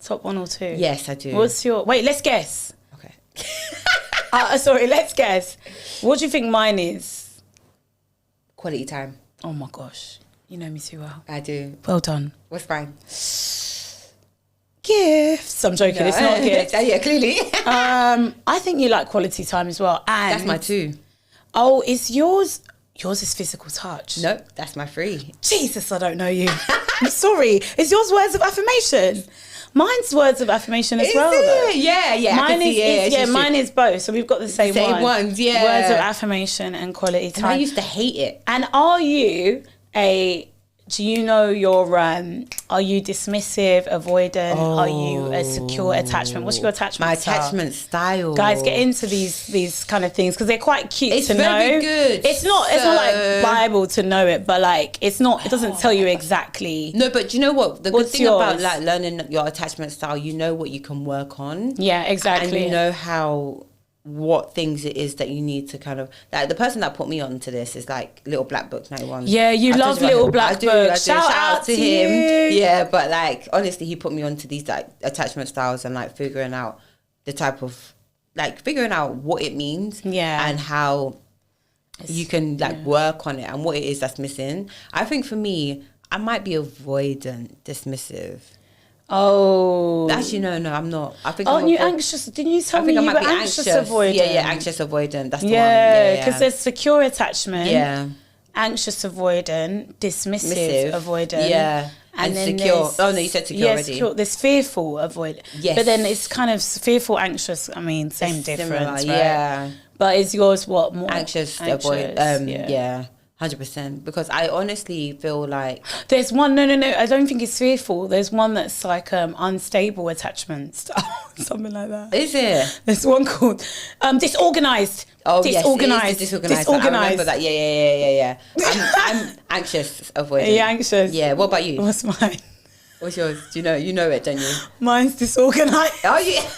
Top 1 or 2? Yes, I do. What's your... Wait, let's guess. Okay. Sorry, let's guess. What do you think mine is? Quality time. Oh my gosh. You know me too well. I do. Well done. What's fine? Gifts. I'm joking. No. It's not gifts. Yeah, clearly. I think you like quality time as well. And that's my 2. Oh, is yours... Yours is physical touch. Nope, that's my 3. Jesus, I don't know you. I'm sorry. Is yours words of affirmation? Mine's words of affirmation as well. Though. Yeah. Mine is both. So we've got the same ones. Yeah. Words of affirmation and quality time. And I used to hate it. And are you a do you know your, are you dismissive, avoidant? Are you a secure attachment? What's your attachment style? My attachment style. Guys, get into these kind of things because they're quite cute to know. It's very good. It's not like Bible to know it, but like it doesn't tell you exactly. No, but do you know what? The good thing yours? about like learning your attachment style, you know what you can work on. Yeah, exactly. And you know what things it is that you need to kind of like. The person that put me onto this is like Little Black Book 91. Yeah, you love Little Black Book. I do. Shout out to him. Yeah, but like honestly, he put me onto these like attachment styles and like figuring out the type of figuring out what it means. Yeah, and how you can work on it and what it is that's missing. I think for me, I might be avoidant, dismissive. Oh, actually, no, I'm not. I think. Aren't you anxious? Didn't you tell me you were anxious avoidant? Yeah, anxious avoidant. That's the one. Yeah, because there's secure attachment. Yeah. Anxious avoidant, dismissive avoidant. Yeah. And then secure. Oh no, you said secure already. Secure. There's fearful avoidant. Yes. But then it's kind of fearful, anxious. I mean, same difference, similar, right? Yeah. But is yours what more anxious? Avoid. Yeah. 100%, because I honestly feel like there's one. No. I don't think it's fearful. There's one that's like unstable attachment style, something like that. Is it? There's one called disorganized. Oh, disorganized. Yes, disorganized. I remember that. Yeah. I'm anxious avoidant. Yeah, anxious. Yeah. What about you? What's mine? What's yours? Do you know? You know it, don't you? Mine's disorganized. Oh, yeah.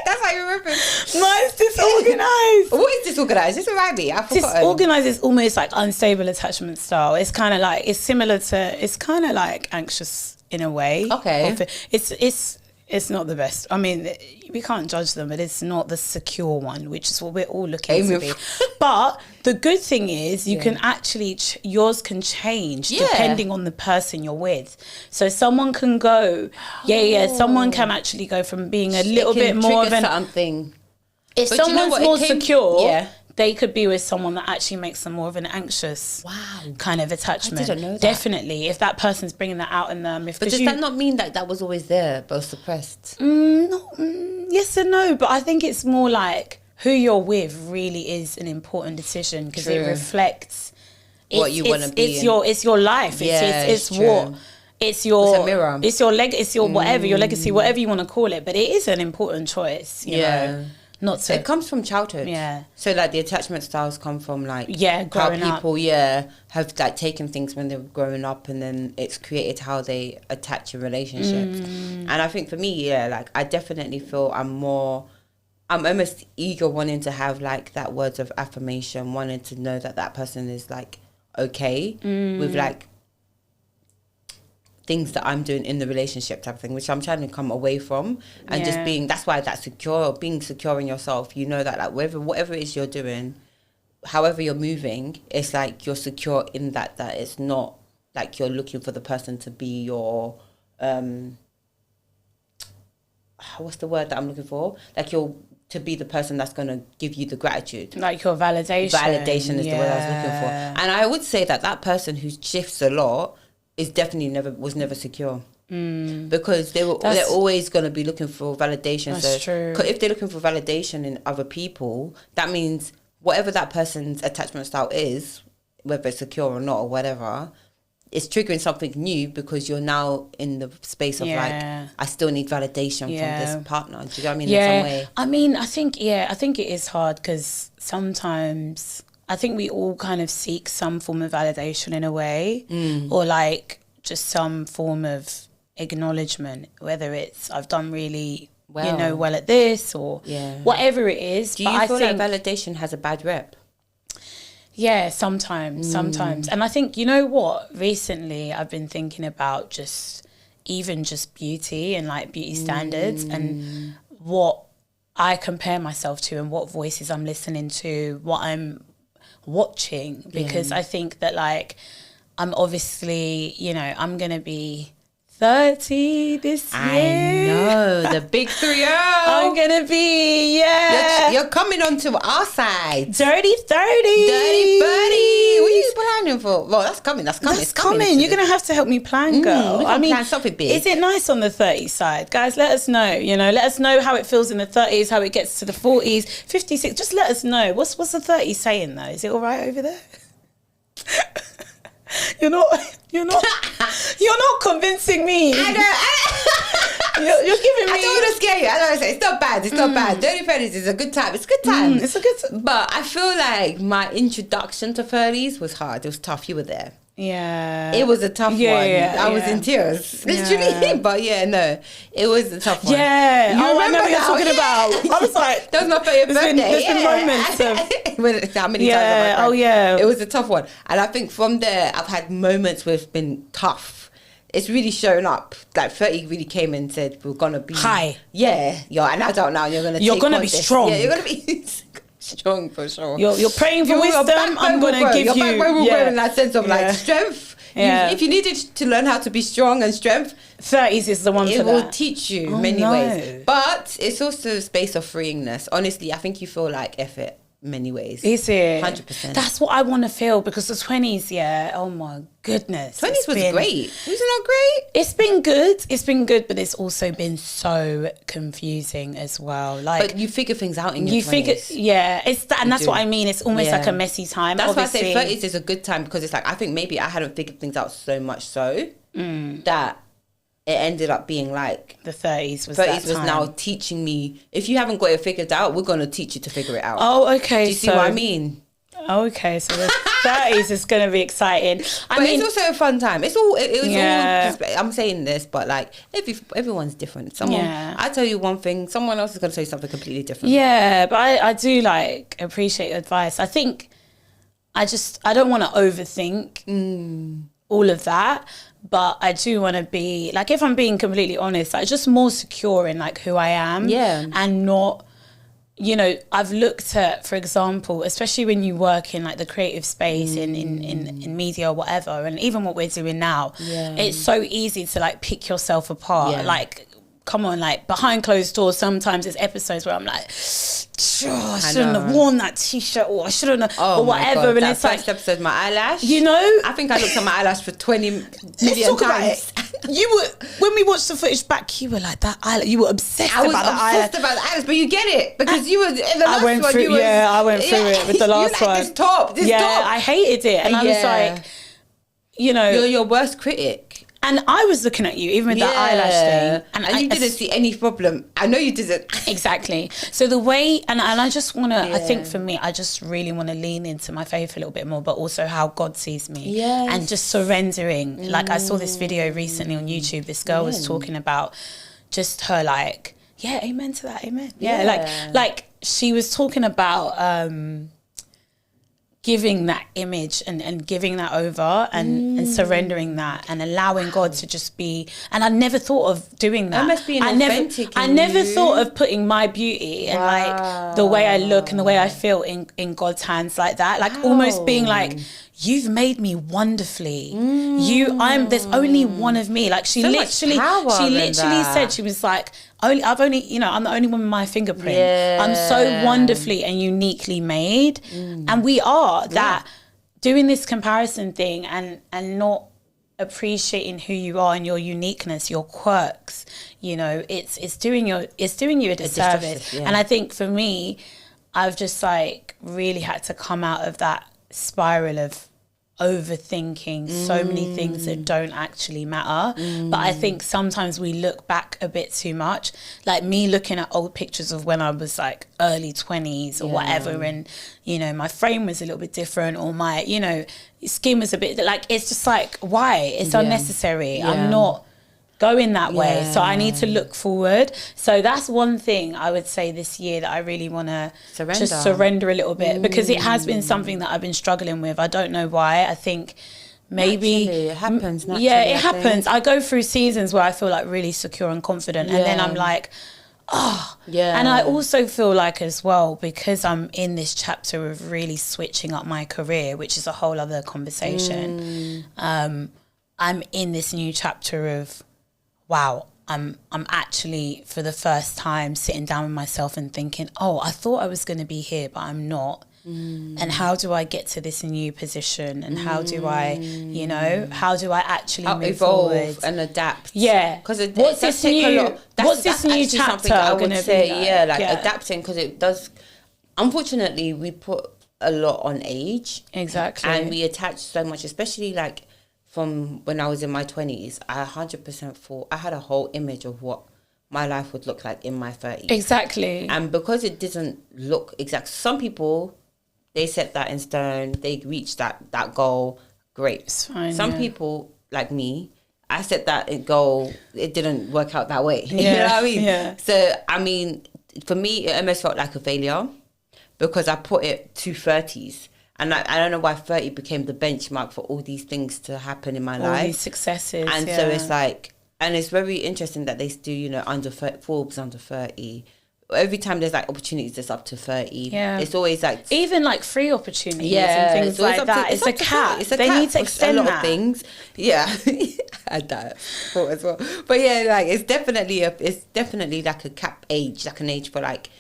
That's how you remember. Mine's disorganized. What is disorganized? Just remind me. I forgot. Disorganized is almost like unstable attachment style. It's kind of like, it's similar to, it's kind of like anxious in a way. Okay. It's not the best. I mean, we can't judge them, but it's not the secure one, which is what we're all looking to be. But the good thing is you can actually, yours can change depending on the person you're with. So someone can go, someone can actually go from being a little bit more of something. If someone's more secure, they could be with someone that actually makes them more of an anxious kind of attachment. I didn't know that. Definitely, if that person's bringing that out in them. But does that not mean that was always there but suppressed? Yes and no, but I think it's more like who you're with really is an important decision because it reflects what you want to be. It's your life. It's what. It's your mirror. It's your it's your whatever, your legacy, whatever you want to call it. But it is an important choice. You know? Not to. It comes from childhood. Yeah. So like the attachment styles come from like growing how people have like taken things when they were growing up and then it's created how they attach in relationships. And I think for me, like I definitely feel I'm almost eager wanting to have like that words of affirmation, wanting to know that person is like okay with like things that I'm doing in the relationship type of thing, which I'm trying to come away from and just being, that's why that being secure in yourself, you know that like whatever it is you're doing, however you're moving, it's like you're secure in that it's not like you're looking for the person to be your, what's the word that I'm looking for? Like to be the person that's going to give you the gratitude. Like your validation. Validation is the word I was looking for. And I would say that person who shifts a lot is definitely was never secure. Because they're always going to be looking for validation. That's true. If they're looking for validation in other people, that means whatever that person's attachment style is, whether it's secure or not or whatever, it's triggering something new because you're now in the space of like, I still need validation from this partner. Do you know what I mean? In some way. I mean, I think it is hard because sometimes I think we all kind of seek some form of validation in a way, or like just some form of acknowledgement, whether it's I've done really well at this or whatever it is. Do you feel like validation has a bad rep? Yeah, sometimes. And I think, you know what, recently I've been thinking about just beauty and like beauty standards and what I compare myself to and what voices I'm listening to, what I'm watching, because I think that like I'm obviously, I'm going to be 30 this year. I know, the big 3-0. I'm going to be, You're coming onto our side. Dirty 30. Dirty 30. What are you planning for? Well, that's coming. That's coming. You're going to have to help me plan, girl. Plan something big. Is it nice on the 30 side? Guys, let us know. Let us know how it feels in the 30s, how it gets to the 40s, 56. Just let us know. What's the 30 saying, though? Is it all right over there? You're not convincing me. I know. You're giving me. I don't want to scare you. I don't want to say it's not bad. It's not bad. Dirty 30s is a good time. It's a good time. It's a good time. But I feel like my introduction to 30s was hard. It was tough. You were there. Yeah. It was a tough one. I was in tears, literally. But no, it was a tough one. Yeah. I know what you're talking about. I was like, that was my 30th birthday. There's been moments of... How many times have I cried? Oh, yeah. It was a tough one. And I think from there, I've had moments where it's been tough. It's really shown up. Like 30 really came and said, we're going to be... High. Yeah. And I don't know. You're going to be strong. Yeah, you're going to be... strong for sure. You're praying for wisdom. I'm going to give you your backbone will grow in that sense of like strength. Yeah. If you needed to learn how to be strong and strength, 30s is the one for that. It will teach you many ways. But it's also a space of freeingness. Honestly, I think you feel like effort many ways. Is it? 100%. That's what I want to feel, because the 20s, oh my goodness. 20s was great. Was it not great? It's been good. It's been good, but it's also been so confusing as well. Like, but you figure things out in your 20s. It's that, and that's what I mean. It's almost like a messy time. That's obviously why I say 30s is a good time, because it's like, I think maybe I hadn't figured things out so much that it ended up being like the 30s was now teaching me, if you haven't got it figured out, we're going to teach you to figure it out. Oh, okay. Do you see what I mean? Okay, so the 30s is going to be exciting. I mean, it's also a fun time. It was all, I'm saying this, but like everyone's different. I tell you one thing, someone else is going to tell you something completely different. Yeah, but I do like appreciate your advice. I think I don't want to overthink all of that. But I do want to be, like, if I'm being completely honest, like, just more secure in, like, who I am. Yeah. And not, I've looked at, for example, especially when you work in, like, the creative space, in media or whatever, and even what we're doing now, it's so easy to, like, pick yourself apart. Yeah. Like, come on, like, behind closed doors, sometimes there's episodes where I'm like, I shouldn't have worn that t-shirt, or I shouldn't have, or whatever. God, and that it's like, first episode, my eyelash. I think I looked at my eyelash for 20 million times. When we watched the footage back, you were like, that eyelash, you were obsessed about the eyelash. I was obsessed about the eyelash, but you get it, because you were in the last one. I went through it with the last one. This top. I hated it, and I was like, you're your worst critic. And I was looking at you, even with that eyelash thing. And you didn't see any problem. I know you didn't. Exactly. So the way, and I just want to, I think for me, I just really want to lean into my faith a little bit more, but also how God sees me. Yes. And just surrendering. Like, I saw this video recently on YouTube. This girl was talking about just her, like, amen to that, amen. Like she was talking about... giving that image and giving that over and surrendering that and allowing God to just be. And I never thought of doing that. That must be authentic. I never thought of putting my beauty and like the way I look and the way I feel in God's hands like that. Like almost being like, you've made me wonderfully. There's only one of me. Like she literally said, she was like, I'm the only one with my fingerprint. Yeah. I'm so wonderfully and uniquely made. And we are that. Doing this comparison thing and not appreciating who you are and your uniqueness, your quirks, it's doing you a disservice. And I think for me, I've just like really had to come out of that spiral of overthinking so many things that don't actually matter. But I think sometimes we look back a bit too much, like me looking at old pictures of when I was like early 20s or whatever, and my frame was a little bit different, or my skin was a bit like, it's just like, why? It's unnecessary. I'm not going that way, so I need to look forward. So that's one thing I would say this year that I really want to just surrender a little bit, because it has been something that I've been struggling with. I don't know why. I think maybe naturally, it happens naturally, it happens. I go through seasons where I feel like really secure and confident, and then I'm like, and I also feel like as well, because I'm in this chapter of really switching up my career, which is a whole other conversation. I'm in this new chapter of, wow, I'm actually for the first time sitting down with myself and thinking, I thought I was going to be here, but I'm not. And how do I get to this new position? And how do I, how do I actually move evolve forward and adapt? Yeah. Because what's this new chapter going to be? Adapting, because it does. Unfortunately, we put a lot on age. Exactly. And we attach so much, especially like from when I was in my 20s, I 100% thought I had a whole image of what my life would look like in my 30s. Exactly. And because it didn't look exact, some people, they set that in stone, they reached that goal, great. It's fine, Some people, like me, I set that goal, it didn't work out that way. You know what I mean? Yeah. So, I mean, for me, it almost felt like a failure because I put it to 30s. And I don't know why 30 became the benchmark for all these things to happen in my life. All these successes. And so it's like, and it's very interesting that they do, you know, Forbes under 30. Every time there's like opportunities that's up to 30. Yeah. It's always like... Even like free opportunities and things like that. It's a cap. They need to extend a lot that. Of things. Yeah. I had that thought as well. But yeah, like it's definitely like a cap age, like an age for like,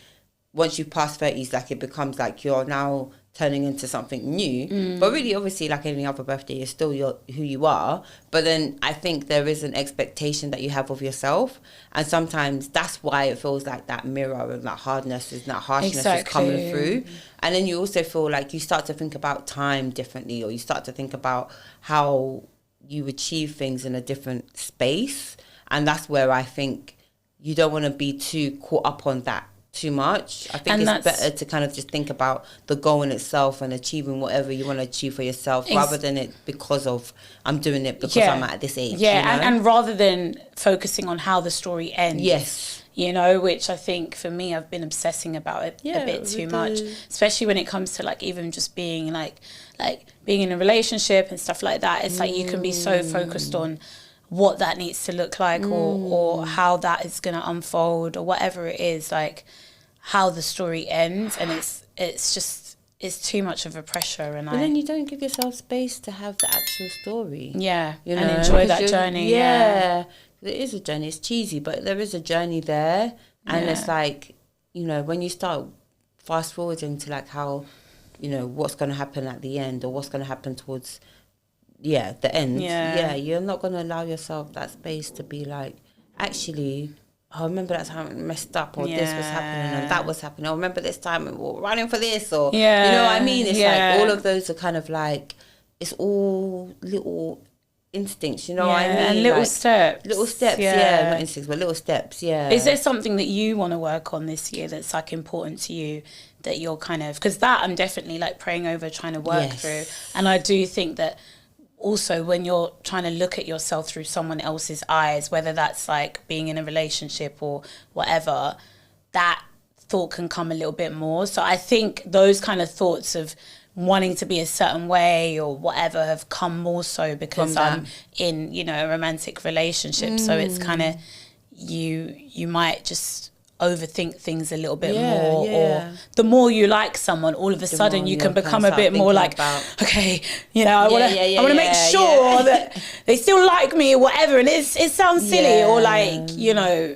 once you pass 30s, like it becomes like you're now turning into something new. But really, obviously, like any other birthday, you're still who you are. But then I think there is an expectation that you have of yourself. And sometimes that's why it feels like that mirror and that hardness and that harshness is coming through. And then you also feel like you start to think about time differently, or you start to think about how you achieve things in a different space. And that's where I think you don't want to be too caught up on that too much. I think it's better to kind of just think about the goal in itself and achieving whatever you want to achieve for yourself, rather than it because of I'm doing it because I'm at this age. Yeah, you know? and rather than focusing on how the story ends. Yes. You know, which I think for me, I've been obsessing about it a bit too much, especially when it comes to like even just being like being in a relationship and stuff like that. It's like you can be so focused on what that needs to look like or how that is going to unfold or whatever it is, like how the story ends, and it's too much of a pressure. And then you don't give yourself space to have the actual story. Yeah, you know, and enjoy that journey. Yeah. It is a journey. It's cheesy, but there is a journey there. And it's like, you know, when you start fast forwarding to like how, you know, what's going to happen at the end or what's going to happen towards, the end. Yeah, you're not going to allow yourself that space to be like, actually, I remember that time I messed up, or this was happening and that was happening. I remember this time we were running for this, or, you know what I mean? It's like all of those are kind of like, it's all little instincts, you know what I mean? And little steps. Not instincts, but little steps, Is there something that you want to work on this year that's like important to you that you're kind of, because that I'm definitely like praying over, trying to work through. And I do think that also when you're trying to look at yourself through someone else's eyes, whether that's like being in a relationship or whatever, that thought can come a little bit more. So I think those kind of thoughts of wanting to be a certain way or whatever have come more so because I'm in, you know, a romantic relationship. So it's kind of, you might just overthink things a little bit more, or the more you like someone, all of a sudden you can become a bit more like, okay, you know, I want to make sure that they still like me or whatever, and it sounds silly, or like, you know,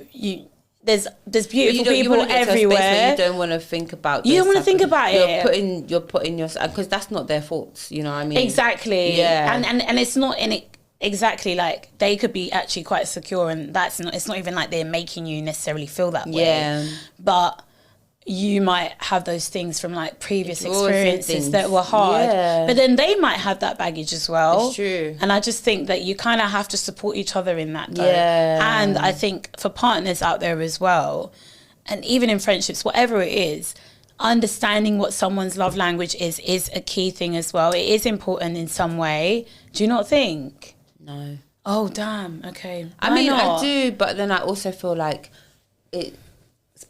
there's beautiful people everywhere. You don't want to think about. You don't want to think about it. You're putting yourself, because that's not their faults. You know what I mean? Exactly. Yeah. And it's not in it. Exactly, like they could be actually quite secure, and it's not even like they're making you necessarily feel that way. But you might have those things from like previous experiences that were hard. But then they might have that baggage as well. It's true. And I just think that you kind of have to support each other in that though. And I think for partners out there as well, and even in friendships, whatever it is, understanding what someone's love language is a key thing as well. It is important in some way. Do you not think? No. Oh, damn. Okay. I mean, I do, but then I also feel like it's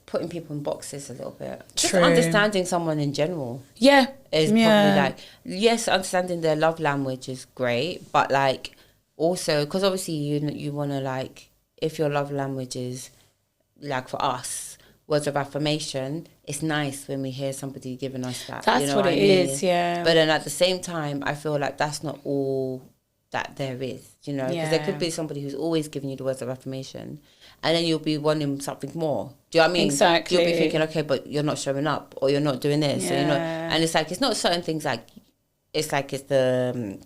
putting people in boxes a little bit. Just understanding someone in general. Yeah. Is probably like, yes, understanding their love language is great, but like also, because obviously you want to like, if your love language is like for us, words of affirmation, it's nice when we hear somebody giving us that. That's, you know what it is, yeah. But then at the same time, I feel like that's not all that there is, you know, because there could be somebody who's always giving you the words of affirmation, and then you'll be wanting something more. Do you know what I mean? Exactly. You'll be thinking, okay, but you're not showing up, or you're not doing this, or you're not, and it's like, it's not certain things, like it's the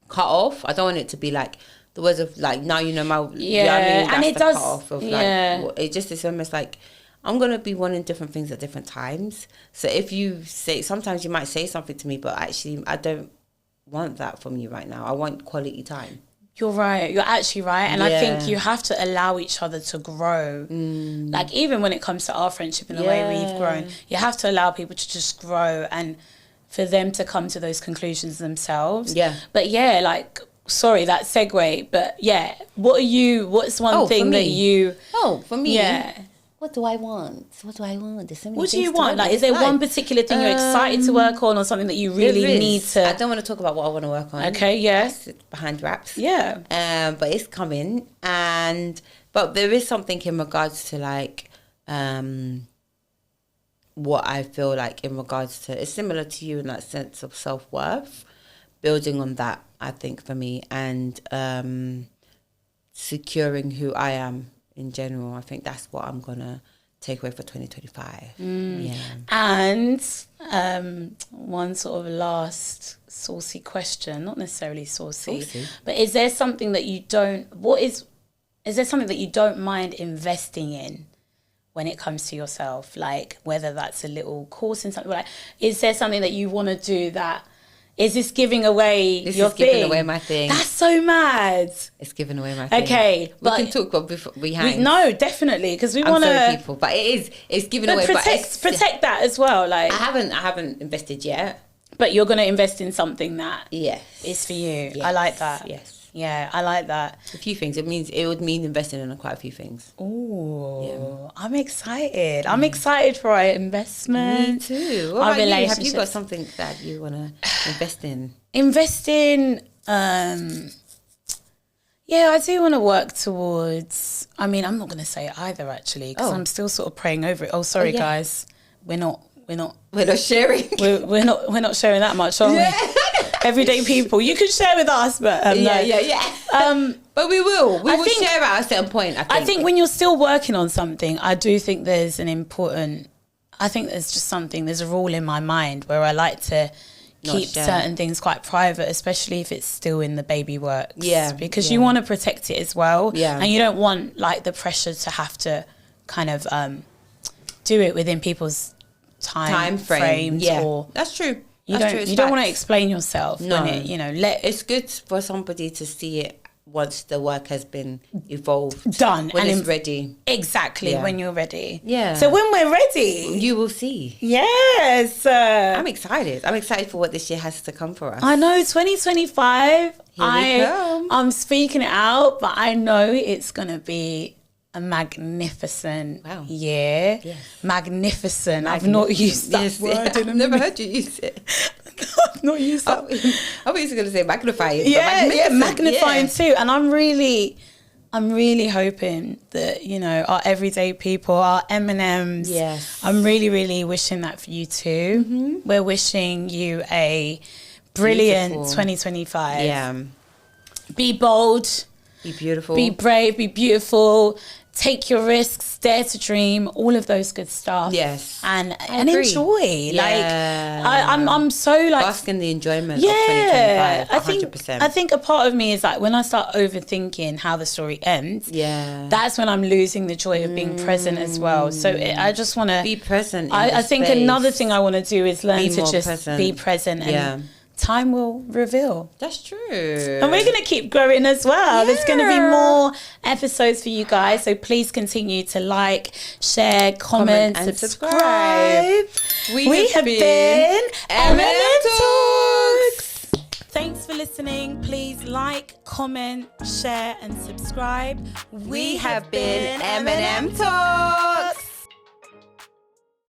cut off. I don't want it to be like the words of like, now you know my, you know what I mean? That's and it the does, cut off of like, it just is almost like, I'm going to be wanting different things at different times. So if you say, sometimes you might say something to me, but actually I don't want that from you right now. I want quality time. You're right. You're actually right. And I think you have to allow each other to grow. Like, even when it comes to our friendship and the way we've grown, you have to allow people to just grow and for them to come to those conclusions themselves. Yeah. But yeah, like, sorry, that segue. But yeah, what's one thing that you... Oh, for me? Yeah. What do I want? There's so many what do you want? Like, is there one particular thing you're excited to work on or something that you really need to... I don't want to talk about what I want to work on. Okay, yeah. That's behind wraps. Yeah. But it's coming. But there is something in regards to, like, what I feel like in regards to... It's similar to you in that sense of self-worth. Building on that, I think, for me. And securing who I am. In general, I think that's what I'm gonna take away for 2025. Yeah. And one sort of last saucy question, not necessarily saucy, but is there something that you don't? Is there something that you don't mind investing in when it comes to yourself? Like, whether that's a little course in something, like, is there something that you want to do that? Is this giving away your thing? Giving away my thing. That's so mad. It's giving away my thing. Okay, we can talk about behind. No, definitely, because we want to people, but it's giving away. Protect that as well. Like, I haven't invested yet, but you're going to invest in something that is for you. Yes. I like that. Yes. Yeah, I like that. A few things. It would mean investing in quite a few things. Oh, I'm excited. I'm excited for our investment. Me too. What about you? Have you got something that you want to invest in? Invest in, yeah, I do want to work towards, I mean, I'm not going to say it either, actually, because I'm still sort of praying over it. Oh, sorry, guys. We're not sharing. We're not sharing that much, are we? Everyday people, you can share with us, but no. But we will share at a certain point. I think when you're still working on something, I do think there's there's a rule in my mind where I like to keep certain things quite private, especially if it's still in the baby works. Yeah, because you want to protect it as well. Yeah, and you don't want like the pressure to have to kind of do it within people's time frames. Yeah, or that's true. You don't want to explain yourself. No. When it's good for somebody to see it once the work has been evolved. Done. When it's ready. Exactly, when you're ready. Yeah. So when we're ready... You will see. Yes. I'm excited. I'm excited for what this year has to come for us. I know, 2025. I'm speaking it out, but I know it's going to be a magnificent year. Yes. Magnificent. I've not used that word. I've never heard you use it. I've not used that. I was going to say magnifying. Yeah, magnifying too. And I'm really hoping that, our everyday people, our M&Ms, I'm really, really wishing that for you too. Mm-hmm. We're wishing you a brilliant 2025. Yeah. Be bold. Be beautiful. Be brave. Be beautiful. Take your risks. Dare to dream. All of those good stuff. Yes. And enjoy. Yeah. Like I'm so like bask in the enjoyment of 2025. 100%. I think a part of me is like when I start overthinking how the story ends. Yeah. That's when I'm losing the joy of being present as well. So I just want to be present. I think another thing I want to do is learn to just be present and time will reveal. That's true. And we're going to keep growing as well. There's going to be more episodes for you guys. So please continue to like, share, comment and subscribe. We have been MNM Talks. Thanks for listening. Please like, comment, share and subscribe. We have been MNM Talks.